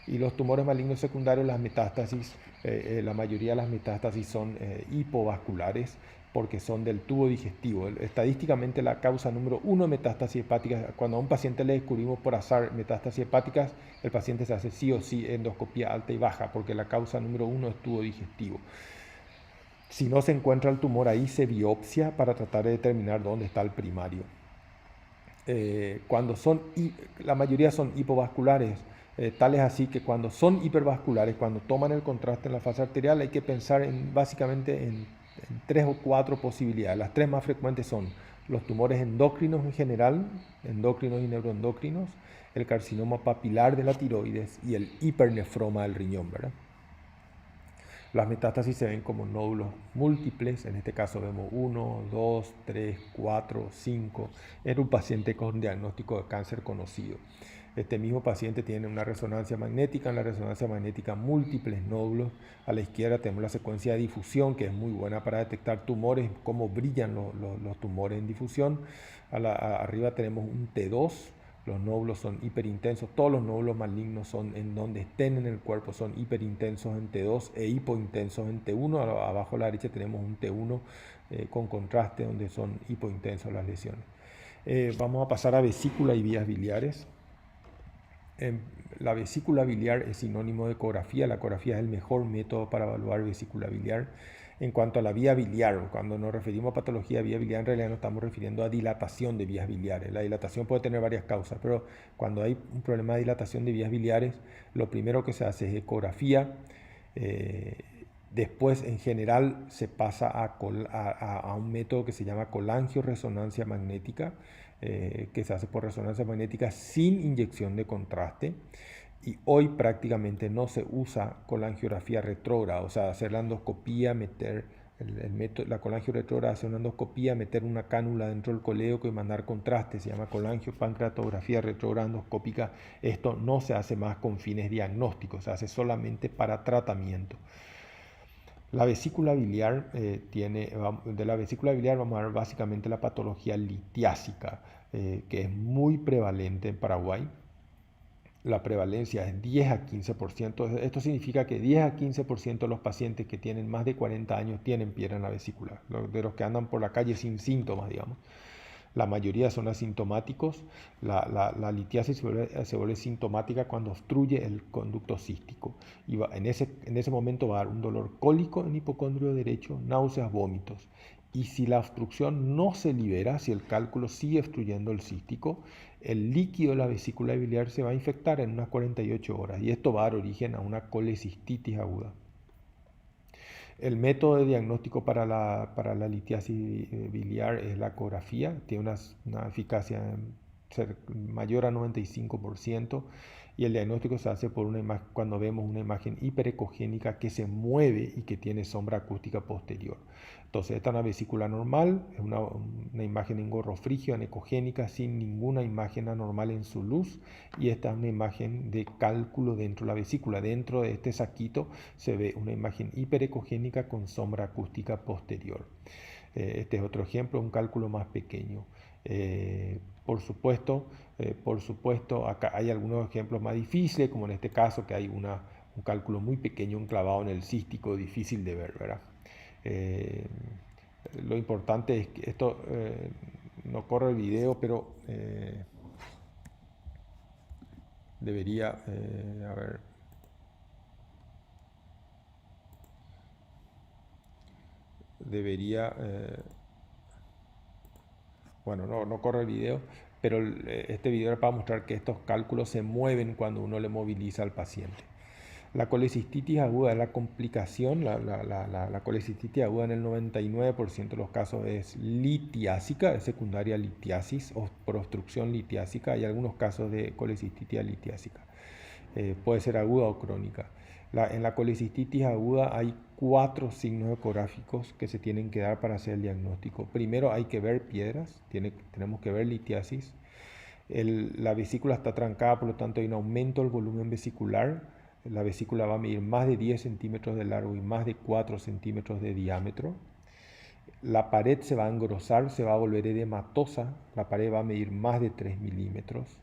Y los tumores malignos secundarios, las metástasis, la mayoría de las metástasis son hipovasculares, porque son del tubo digestivo. Estadísticamente la causa número 1 de metástasis hepáticas, cuando a un paciente le descubrimos por azar metástasis hepáticas, el paciente se hace sí o sí endoscopía alta y baja, porque la causa número 1 es tubo digestivo. Si no se encuentra el tumor ahí, se biopsia para tratar de determinar dónde está el primario. La mayoría son hipovasculares, tales así que cuando son hipervasculares, cuando toman el contraste en la fase arterial, hay que pensar básicamente tres o cuatro posibilidades. Las tres más frecuentes son los tumores endocrinos en general, endocrinos y neuroendocrinos, el carcinoma papilar de la tiroides y el hipernefroma del riñón, ¿verdad? Las metástasis se ven como nódulos múltiples, en este caso vemos 1, 2, 3, 4, 5, en un paciente con diagnóstico de cáncer conocido. Este mismo paciente tiene una resonancia magnética, en la resonancia magnética múltiples nódulos. A la izquierda tenemos la secuencia de difusión, que es muy buena para detectar tumores, cómo brillan los tumores en difusión. Arriba tenemos un T2, los nódulos son hiperintensos, todos los nódulos malignos son en donde estén en el cuerpo, son hiperintensos en T2 e hipointensos en T1. Abajo a la derecha tenemos un T1 con contraste donde son hipointensos las lesiones. Vamos a pasar a vesícula y vías biliares. La vesícula biliar es sinónimo de ecografía. La ecografía es el mejor método para evaluar vesícula biliar. En cuanto a la vía biliar, cuando nos referimos a patología de vía biliar, en realidad nos estamos refiriendo a dilatación de vías biliares. La dilatación puede tener varias causas, pero cuando hay un problema de dilatación de vías biliares, lo primero que se hace es ecografía. Después, en general, se pasa a un método que se llama colangioresonancia magnética, que se hace por resonancia magnética sin inyección de contraste. Y hoy prácticamente no se usa colangiografía retrógrada, o sea, hacer la endoscopía, meter la colangio retrógrada, hacer una endoscopía, meter una cánula dentro del colédoco y mandar contraste, se llama colangiopancreatografía retrógrada endoscópica. Esto no se hace más con fines diagnósticos, se hace solamente para tratamiento. La vesícula biliar de la vesícula biliar vamos a ver básicamente la patología litiásica, que es muy prevalente en Paraguay. La prevalencia es 10 a 15%. Esto significa que 10 a 15% de los pacientes que tienen más de 40 años tienen piedra en la vesícula, de los que andan por la calle sin síntomas, digamos. La mayoría son asintomáticos. La litiasis se vuelve sintomática cuando obstruye el conducto cístico. Y en ese momento va a dar un dolor cólico en hipocondrio derecho, náuseas, vómitos. Y si la obstrucción no se libera, si el cálculo sigue obstruyendo el cístico, el líquido de la vesícula biliar se va a infectar en unas 48 horas y esto va a dar origen a una colecistitis aguda. El método de diagnóstico para la litiasis biliar es la ecografía, tiene una eficacia mayor a 95%, y el diagnóstico se hace por cuando vemos una imagen hiperecogénica que se mueve y que tiene sombra acústica posterior. Entonces, esta es una vesícula normal, es una imagen en gorro frigio, anecogénica, sin ninguna imagen anormal en su luz, y esta es una imagen de cálculo dentro de la vesícula. Dentro de este saquito se ve una imagen hiperecogénica con sombra acústica posterior. Este es otro ejemplo, un cálculo más pequeño. Por supuesto, acá hay algunos ejemplos más difíciles, como en este caso, que hay un cálculo muy pequeño enclavado en el cístico, difícil de ver, ¿verdad? Lo importante es que esto no corre el video, pero debería, a ver, debería, bueno, no corre el video, pero este video era para mostrar que estos cálculos se mueven cuando uno le moviliza al paciente. La colecistitis aguda es la complicación. La colecistitis aguda en el 99% de los casos es litiásica, es secundaria litiasis o por obstrucción litiásica. Hay algunos casos de colecistitis litiásica. Puede ser aguda o crónica. En la colecistitis aguda hay 4 signos ecográficos que se tienen que dar para hacer el diagnóstico. Primero hay que ver piedras, tenemos que ver litiasis. La vesícula está trancada, por lo tanto hay un aumento del volumen vesicular. La vesícula va a medir más de 10 centímetros de largo y más de 4 centímetros de diámetro. La pared se va a engrosar, se va a volver edematosa. La pared va a medir más de 3 milímetros.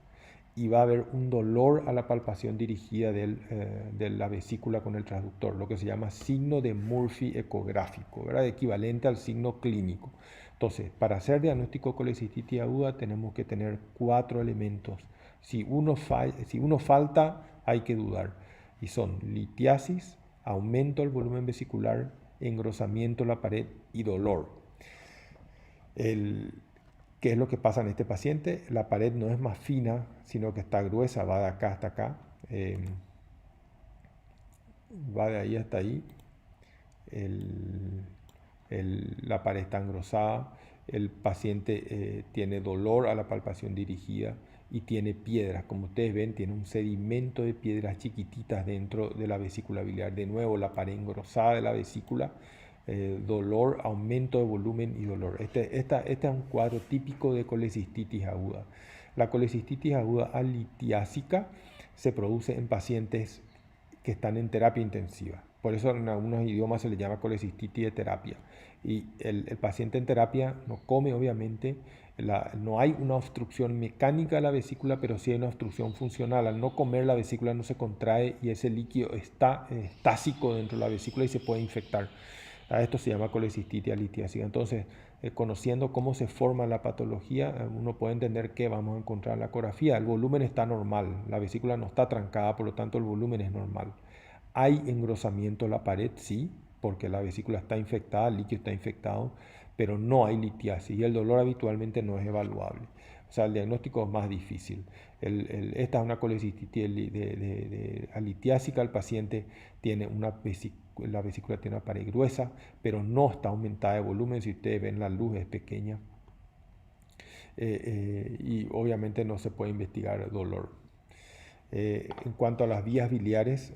Y va a haber un dolor a la palpación dirigida de la vesícula con el transductor, lo que se llama signo de Murphy ecográfico, ¿verdad? Equivalente al signo clínico. Entonces, para hacer diagnóstico de colecistitis aguda tenemos que tener 4 elementos. Si uno falta, hay que dudar. Y son litiasis, aumento del volumen vesicular, engrosamiento de la pared y dolor. ¿Qué es lo que pasa en este paciente? La pared no es más fina, sino que está gruesa, va de acá hasta acá, va de ahí hasta ahí. la pared está engrosada, el paciente tiene dolor a la palpación dirigida y tiene piedras. Como ustedes ven, tiene un sedimento de piedras chiquititas dentro de la vesícula biliar. De nuevo, la pared engrosada de la vesícula, dolor, aumento de volumen y dolor. Este es un cuadro típico de colecistitis aguda. La colecistitis aguda alitiásica se produce en pacientes que están en terapia intensiva. Por eso en algunos idiomas se le llama colecistitis de terapia. Y el paciente en terapia no come, obviamente, no hay una obstrucción mecánica de la vesícula, pero sí hay una obstrucción funcional. Al no comer, la vesícula no se contrae y ese líquido está estásico dentro de la vesícula y se puede infectar. A esto se llama colecistitis alitiásica. Entonces, conociendo cómo se forma la patología, uno puede entender que vamos a encontrar en la ecografía. El volumen está normal, la vesícula no está trancada, por lo tanto el volumen es normal. ¿Hay engrosamiento en la pared? Sí, porque la vesícula está infectada, el líquido está infectado, pero no hay litiasis y el dolor habitualmente no es evaluable. O sea, el diagnóstico es más difícil. Esta es una colecistitis alitiásica. El paciente tiene la vesícula tiene una pared gruesa, pero no está aumentada de volumen. Si ustedes ven, la luz es pequeña. Y obviamente no se puede investigar dolor. En cuanto a las vías biliares,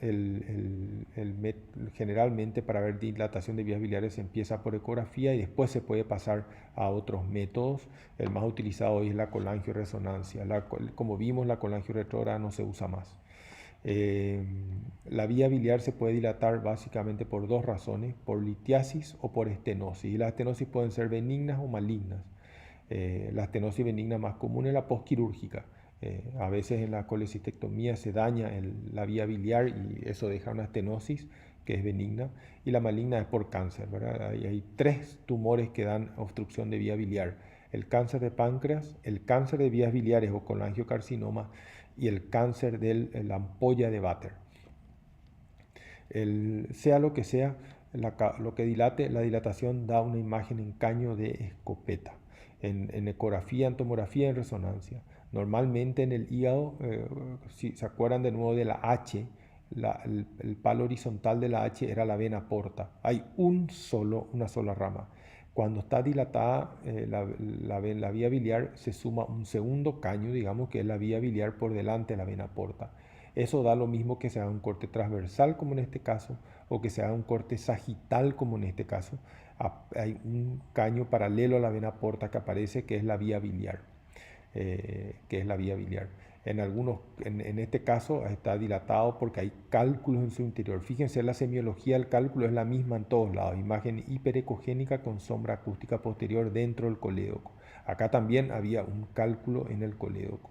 generalmente para ver dilatación de vías biliares se empieza por ecografía y después se puede pasar a otros métodos. El más utilizado hoy es la colangioresonancia. Como vimos, la colangioretrógrada no se usa más. La vía biliar se puede dilatar básicamente por dos razones: por litiasis o por estenosis. Y las estenosis pueden ser benignas o malignas. La estenosis benigna más común es la postquirúrgica. A veces en la colecistectomía se daña la vía biliar y eso deja una estenosis que es benigna, y la maligna es por cáncer, ¿verdad? Hay tres tumores que dan obstrucción de vía biliar: el cáncer de páncreas, el cáncer de vías biliares o colangiocarcinoma y el cáncer de la ampolla de Vater. Sea lo que sea, lo que dilate, la dilatación da una imagen en caño de escopeta, en ecografía, en tomografía, en resonancia. Normalmente en el hígado, si se acuerdan de nuevo de la H, el palo horizontal de la H era la vena porta. Hay una sola rama. Cuando está dilatada la vía biliar, se suma un segundo caño, digamos, que es la vía biliar por delante de la vena porta. Eso da lo mismo que se haga un corte transversal, como en este caso, o que se haga un corte sagital, como en este caso. Hay un caño paralelo a la vena porta que aparece, que es la vía biliar. En este caso está dilatado porque hay cálculos en su interior. Fíjense, la semiología del cálculo es la misma en todos lados: imagen hiperecogénica con sombra acústica posterior dentro del colédoco. Acá también había un cálculo en el colédoco.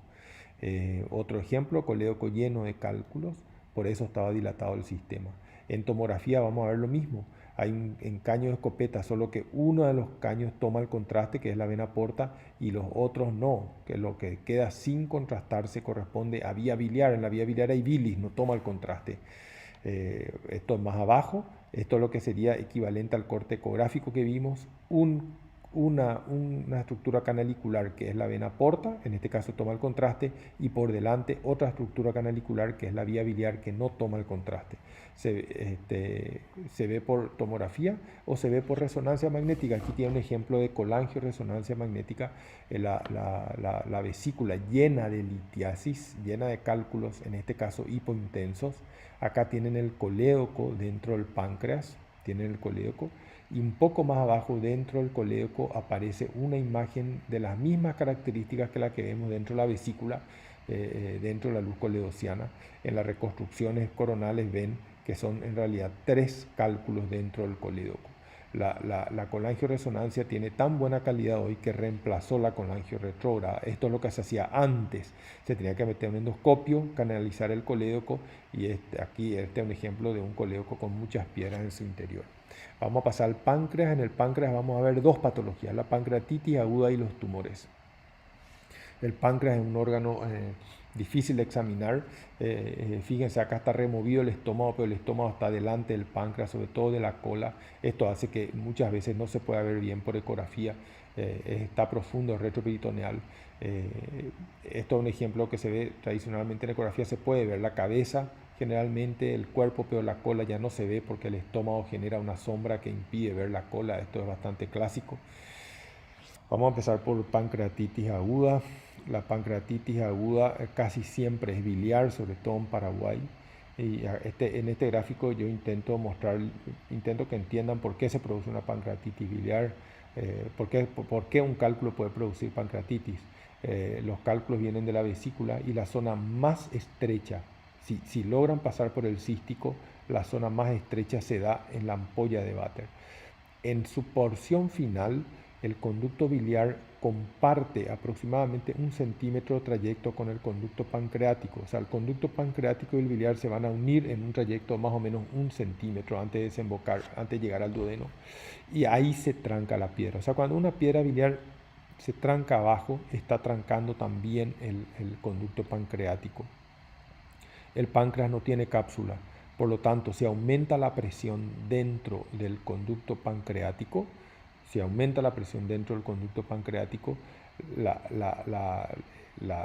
Otro ejemplo, colédoco lleno de cálculos, por eso estaba dilatado el sistema. En tomografía vamos a ver lo mismo. Hay en caño de escopeta, solo que uno de los caños toma el contraste, que es la vena porta, y los otros no, que lo que queda sin contrastarse corresponde a vía biliar. En la vía biliar hay bilis, no toma el contraste. Esto es más abajo. Esto es lo que sería equivalente al corte ecográfico que vimos: una estructura canalicular, que es la vena porta, en este caso toma el contraste, y por delante otra estructura canalicular, que es la vía biliar, que no toma el contraste. Se ve por tomografía o se ve por resonancia magnética. Aquí tiene un ejemplo de colangioresonancia magnética. La vesícula llena de litiasis, llena de cálculos, en este caso hipointensos. Acá tienen el colédoco dentro del páncreas, tienen el colédoco, y un poco más abajo dentro del colédoco aparece una imagen de las mismas características que la que vemos dentro de la vesícula, dentro de la luz coledociana. En las reconstrucciones coronales ven que son en realidad tres cálculos dentro del colédoco. La colangioresonancia tiene tan buena calidad hoy que reemplazó la colangioretrógrada. Esto es lo que se hacía antes: se tenía que meter un endoscopio, canalizar el colédoco, y aquí es un ejemplo de un colédoco con muchas piedras en su interior. Vamos a pasar al páncreas. En el páncreas vamos a ver dos patologías: la pancreatitis aguda y los tumores. El páncreas es un órgano difícil de examinar. Fíjense, acá está removido el estómago, pero el estómago está delante del páncreas, sobre todo de la cola. Esto hace que muchas veces no se pueda ver bien por ecografía. Está profundo, es retroperitoneal. Esto es un ejemplo que se ve tradicionalmente en ecografía. Se puede ver la cabeza generalmente el cuerpo, pero la cola ya no se ve porque el estómago genera una sombra que impide ver la cola. Esto es bastante clásico. Vamos a empezar por pancreatitis aguda. La pancreatitis aguda casi siempre es biliar, sobre todo en Paraguay. Y en este gráfico yo intento que entiendan por qué se produce una pancreatitis biliar, por qué un cálculo puede producir pancreatitis. Los cálculos vienen de la vesícula y la zona más estrecha, si logran pasar por el cístico, la zona más estrecha se da en la ampolla de Vater. En su porción final, el conducto biliar comparte aproximadamente 1 centímetro de trayecto con el conducto pancreático. O sea, el conducto pancreático y el biliar se van a unir en un trayecto más o menos 1 centímetro antes de desembocar, antes de llegar al duodeno. Y ahí se tranca la piedra. O sea, cuando una piedra biliar se tranca abajo, está trancando también el conducto pancreático. El páncreas no tiene cápsula. Por lo tanto, si aumenta la presión dentro del conducto pancreático,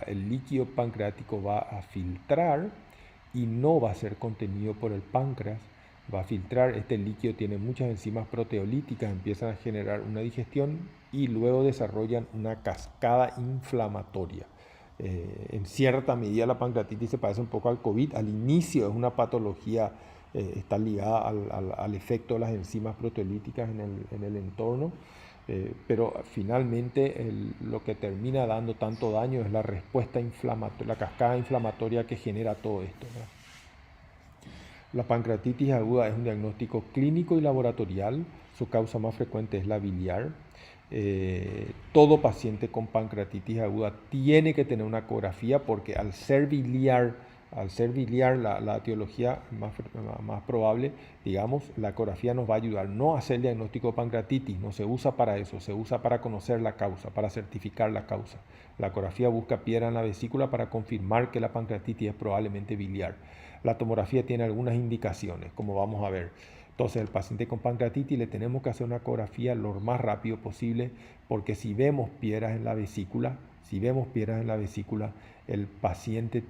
el líquido pancreático va a filtrar y no va a ser contenido por el páncreas. Va a filtrar, este líquido tiene muchas enzimas proteolíticas, empiezan a generar una digestión y luego desarrollan una cascada inflamatoria. En cierta medida la pancreatitis se parece un poco al COVID. Al inicio es una patología, está ligada al efecto de las enzimas proteolíticas en el entorno, pero finalmente lo que termina dando tanto daño es la respuesta inflamatoria, la cascada inflamatoria que genera todo esto, ¿verdad? La pancreatitis aguda es un diagnóstico clínico y laboratorial. Su causa más frecuente es la biliar. Todo paciente con pancreatitis aguda tiene que tener una ecografía porque al ser biliar la etiología más probable, digamos, la ecografía nos va a ayudar no a hacer el diagnóstico de pancreatitis, no se usa para eso, se usa para conocer la causa, para certificar la causa. La ecografía busca piedra en la vesícula para confirmar que la pancreatitis es probablemente biliar. La tomografía tiene algunas indicaciones, como vamos a ver. Entonces, el paciente con pancreatitis le tenemos que hacer una ecografía lo más rápido posible, porque si vemos piedras en la vesícula, el paciente,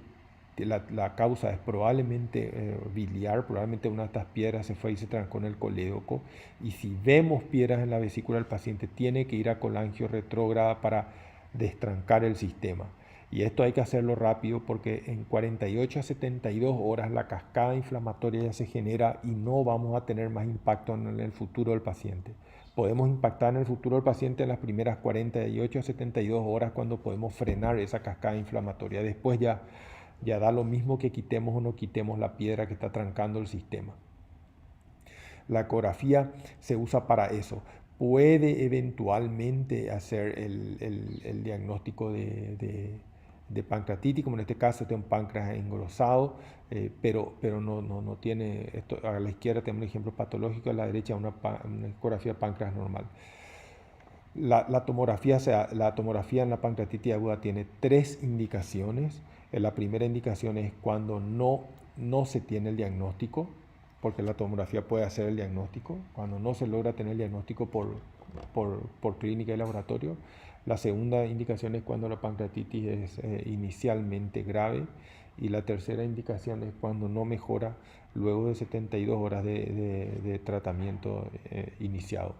la causa es probablemente biliar, probablemente una de estas piedras se fue y se trancó en el colédoco, y si vemos piedras en la vesícula, el paciente tiene que ir a colangio retrógrada para destrancar el sistema. Y esto hay que hacerlo rápido porque en 48 a 72 horas la cascada inflamatoria ya se genera y no vamos a tener más impacto en el futuro del paciente. Podemos impactar en el futuro del paciente en las primeras 48 a 72 horas cuando podemos frenar esa cascada inflamatoria. Después ya da lo mismo que quitemos o no quitemos la piedra que está trancando el sistema. La ecografía se usa para eso. Puede eventualmente hacer el diagnóstico de pancreatitis, como en este caso tiene un páncreas engrosado, pero no tiene, esto, a la izquierda tenemos un ejemplo patológico, a la derecha una ecografía de páncreas normal. La tomografía en la pancreatitis aguda tiene 3 indicaciones. La primera indicación es cuando no se tiene el diagnóstico, porque la tomografía puede hacer el diagnóstico, cuando no se logra tener el diagnóstico por clínica y laboratorio. La segunda indicación es cuando la pancreatitis es inicialmente grave, y la tercera indicación es cuando no mejora luego de 72 horas de tratamiento iniciado.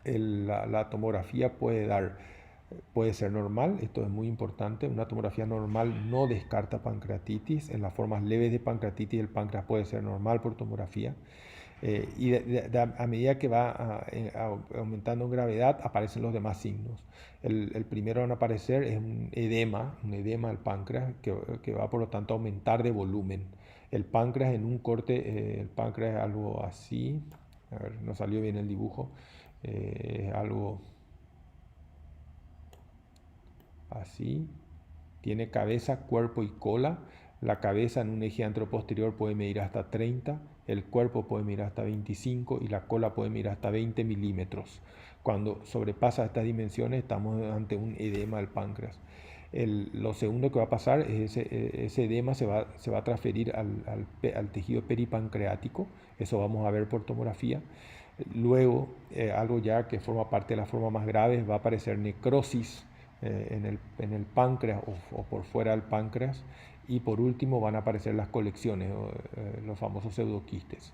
La tomografía puede ser normal, esto es muy importante. Una tomografía normal no descarta pancreatitis. En las formas leves de pancreatitis el páncreas puede ser normal por tomografía. Y a medida que va aumentando en gravedad aparecen los demás signos. El primero en aparecer es un edema del páncreas que va por lo tanto a aumentar de volumen. El páncreas en un corte, el páncreas es algo así, a ver, no salió bien el dibujo, es algo así, tiene cabeza, cuerpo y cola. La cabeza en un eje anteroposterior puede medir hasta 30, el cuerpo puede medir hasta 25 y la cola puede medir hasta 20 milímetros. Cuando sobrepasa estas dimensiones estamos ante un edema del páncreas. Lo segundo que va a pasar es ese edema se va a transferir al tejido peripancreático, eso vamos a ver por tomografía. Luego, algo ya que forma parte de la forma más grave, va a aparecer necrosis en el páncreas o por fuera del páncreas, Y por último van a aparecer las colecciones, los famosos pseudoquistes.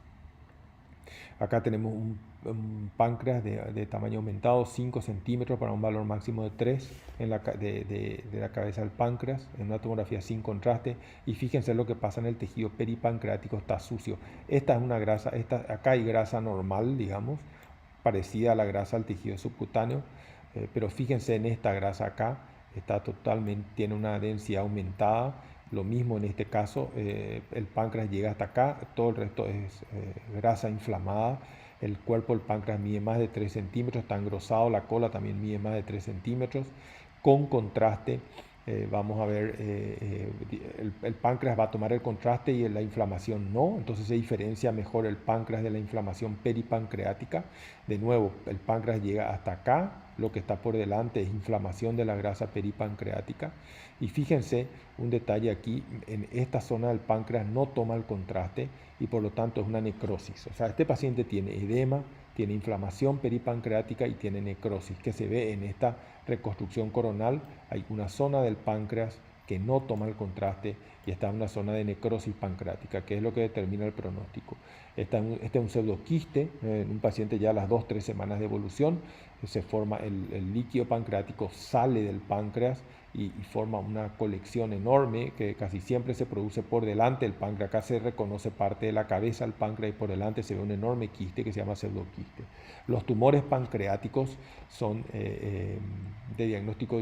Acá tenemos un páncreas de tamaño aumentado, 5 centímetros para un valor máximo de 3 de la cabeza del páncreas, en una tomografía sin contraste. Y fíjense lo que pasa en el tejido peripancreático, está sucio. Esta es una grasa, acá hay grasa normal, digamos, parecida a la grasa del tejido subcutáneo, pero fíjense en esta grasa acá, tiene una densidad aumentada. Lo mismo en este caso, el páncreas llega hasta acá, todo el resto es grasa inflamada. El cuerpo del páncreas mide más de 3 centímetros, está engrosado, la cola también mide más de 3 centímetros. Con contraste, vamos a ver, el páncreas va a tomar el contraste y la inflamación no, entonces se diferencia mejor el páncreas de la inflamación peripancreática. De nuevo, el páncreas llega hasta acá, lo que está por delante es inflamación de la grasa peripancreática. Y fíjense un detalle aquí, en esta zona del páncreas no toma el contraste y por lo tanto es una necrosis. O sea, este paciente tiene edema, tiene inflamación peripancreática y tiene necrosis, que se ve en esta reconstrucción coronal. Hay una zona del páncreas que no toma el contraste y está en una zona de necrosis pancreática, que es lo que determina el pronóstico. Este es un pseudoquiste, en un paciente ya a las 2-3 semanas de evolución, se forma el líquido pancreático, sale del páncreas y forma una colección enorme que casi siempre se produce por delante del páncreas. Acá se reconoce parte de la cabeza del páncreas y por delante se ve un enorme quiste que se llama pseudoquiste. Los tumores pancreáticos son de diagnóstico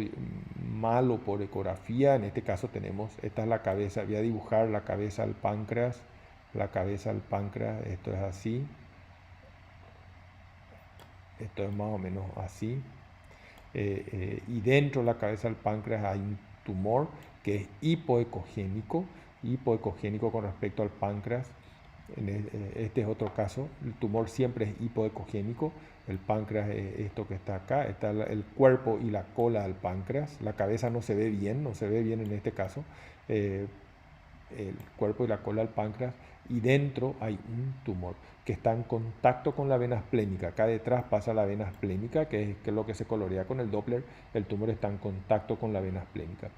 malo por ecografía. En este caso tenemos, esta es la cabeza, voy a dibujar la cabeza del páncreas, esto es así, esto es más o menos así. Y dentro de la cabeza del páncreas hay un tumor que es hipoecogénico con respecto al páncreas. Este es otro caso, el tumor siempre es hipoecogénico, el páncreas es esto que está acá, está el cuerpo y la cola del páncreas, la cabeza no se ve bien en este caso, el cuerpo y la cola del páncreas, y dentro hay un tumor que está en contacto con la vena esplénica. Acá detrás pasa la vena esplénica, que es lo que se colorea con el Doppler. El tumor está en contacto con la vena esplénica.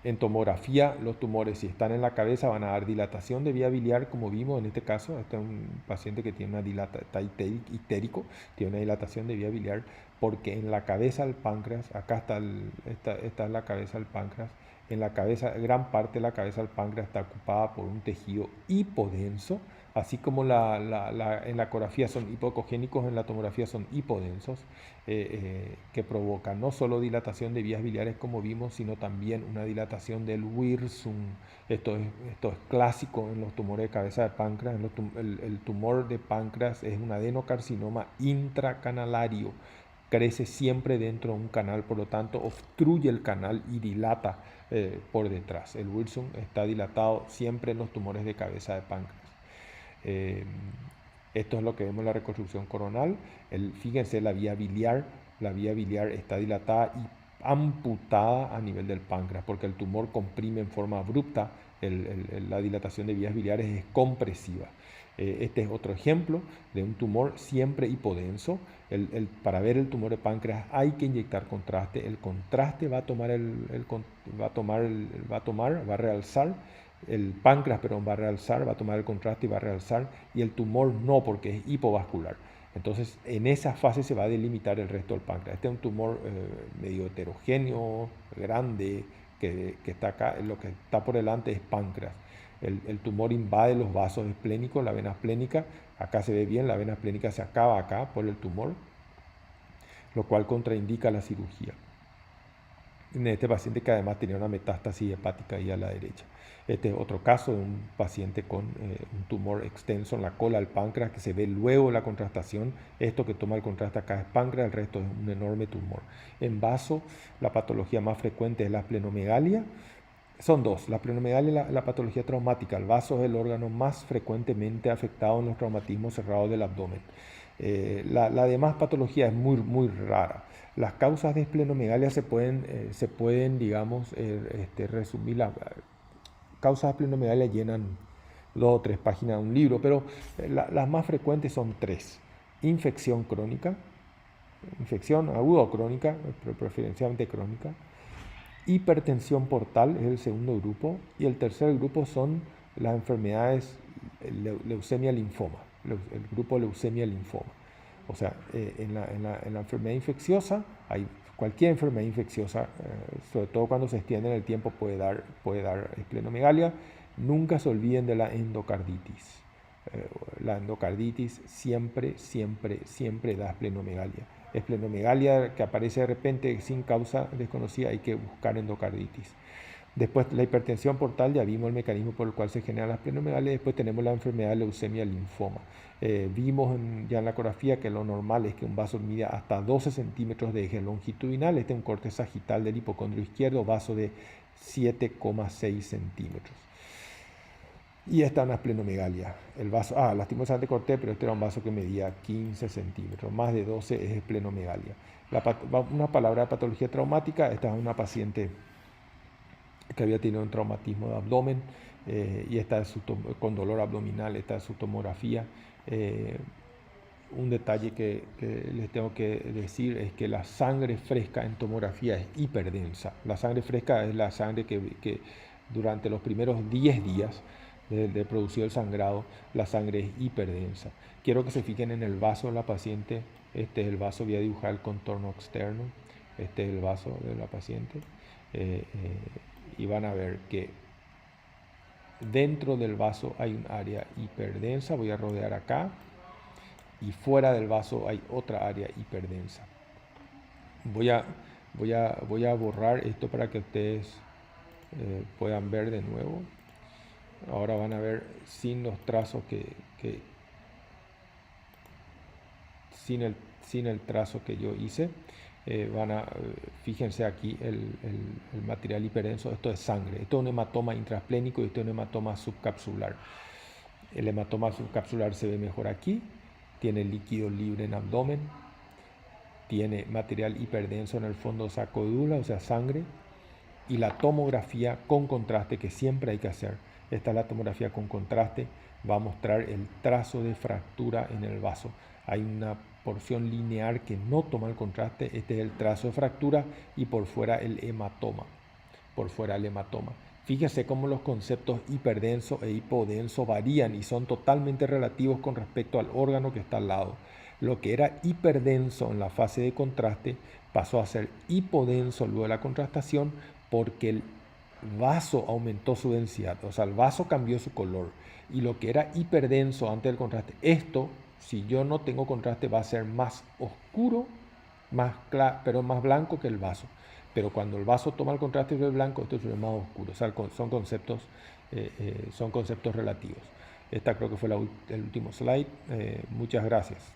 En tomografía, los tumores, si están en la cabeza, van a dar dilatación de vía biliar, como vimos en este caso. Este es un paciente que tiene está ictérico, tiene una dilatación de vía biliar, porque en la cabeza del páncreas, acá está la cabeza del páncreas, en la cabeza, gran parte de la cabeza del páncreas está ocupada por un tejido hipodenso, así como en la ecografía son hipoecogénicos, en la tomografía son hipodensos, que provocan no solo dilatación de vías biliares como vimos, sino también una dilatación del Wirsung. Esto es clásico en los tumores de cabeza de páncreas. El tumor de páncreas es un adenocarcinoma intracanalario, crece siempre dentro de un canal, por lo tanto obstruye el canal y dilata por detrás. El Wirsung está dilatado siempre en los tumores de cabeza de páncreas. Esto es lo que vemos en la reconstrucción coronal. Fíjense la vía biliar está dilatada y amputada a nivel del páncreas, porque el tumor comprime en forma abrupta, la dilatación de vías biliares es compresiva. Este es otro ejemplo de un tumor siempre hipodenso. Para ver el tumor de páncreas hay que inyectar contraste. El contraste va a realzar. El páncreas, perdón, va a tomar el contraste y va a realzar, y el tumor no, porque es hipovascular. Entonces, en esa fase se va a delimitar el resto del páncreas. Este es un tumor medio heterogéneo, grande, que está acá. Lo que está por delante es páncreas. El tumor invade los vasos esplénicos, la vena esplénica. Acá se ve bien, la vena esplénica se acaba acá por el tumor, lo cual contraindica la cirugía. En este paciente que además tenía una metástasis hepática ahí a la derecha. Este es otro caso de un paciente con un tumor extenso en la cola del páncreas, que se ve luego de la contrastación. Esto que toma el contraste acá es páncreas, el resto es un enorme tumor. En vaso, la patología más frecuente es la esplenomegalia. Son dos, la esplenomegalia y la patología traumática. El vaso es el órgano más frecuentemente afectado en los traumatismos cerrados del abdomen. La demás patología es muy rara. Las causas de esplenomegalia se pueden digamos, resumir. Las causas de esplenomegalia llenan 2 o 3 páginas de un libro, pero las más frecuentes son 3. Infección crónica, infección aguda o crónica, pero preferencialmente crónica. Hipertensión portal es el segundo grupo y el tercer grupo son las enfermedades leucemia linfoma, el grupo leucemia-linfoma. O sea, en la enfermedad infecciosa, hay cualquier enfermedad infecciosa, sobre todo cuando se extiende en el tiempo, puede dar esplenomegalia. Nunca se olviden de la endocarditis. La endocarditis siempre da esplenomegalia. Esplenomegalia que aparece de repente sin causa desconocida, hay que buscar endocarditis. Después la hipertensión portal, ya vimos el mecanismo por el cual se genera la esplenomegalia. Después tenemos la enfermedad de leucemia linfoma. Vimos ya en la ecografía que lo normal es que un vaso mida hasta 12 centímetros de eje longitudinal. Este es un corte sagital del hipocondrio izquierdo, vaso de 7,6 centímetros. Y esta es una esplenomegalia. El vaso, lastimosamente corté, pero este era un vaso que medía 15 centímetros. Más de 12 es esplenomegalia. Una palabra de patología traumática. Esta es una paciente que había tenido un traumatismo de abdomen y esta es con dolor abdominal. Esta es su tomografía. Un detalle que les tengo que decir es que la sangre fresca en tomografía es hiperdensa. La sangre fresca es la sangre que durante los primeros 10 días de producir el sangrado, la sangre es hiperdensa. Quiero que se fijen en el vaso de la paciente. Este es el vaso, voy a dibujar el contorno externo. Este es el vaso de la paciente. Y van a ver que dentro del vaso hay un área hiperdensa. Voy a rodear acá. Y fuera del vaso hay otra área hiperdensa. Voy a borrar esto para que ustedes puedan ver de nuevo. Ahora van a ver sin los trazos sin el trazo que yo hice. Fíjense aquí el material hiperdenso. Esto es sangre. Esto es un hematoma intrasplénico y esto es un hematoma subcapsular. El hematoma subcapsular se ve mejor aquí. Tiene líquido libre en abdomen, tiene material hiperdenso en el fondo sacodula, o sea, sangre, y la tomografía con contraste que siempre hay que hacer. Esta es la tomografía con contraste, va a mostrar el trazo de fractura en el vaso. Hay una porción lineal que no toma el contraste, este es el trazo de fractura y por fuera el hematoma. Fíjense cómo los conceptos hiperdenso e hipodenso varían y son totalmente relativos con respecto al órgano que está al lado. Lo que era hiperdenso en la fase de contraste pasó a ser hipodenso luego de la contrastación porque el vaso aumentó su densidad, o sea, el vaso cambió su color. Y lo que era hiperdenso antes del contraste, esto, si yo no tengo contraste, va a ser más oscuro, pero más blanco que el vaso. Pero cuando el vaso toma el contraste de blanco, esto es más oscuro. O sea, son conceptos relativos. Esta creo que fue el último slide. Muchas gracias.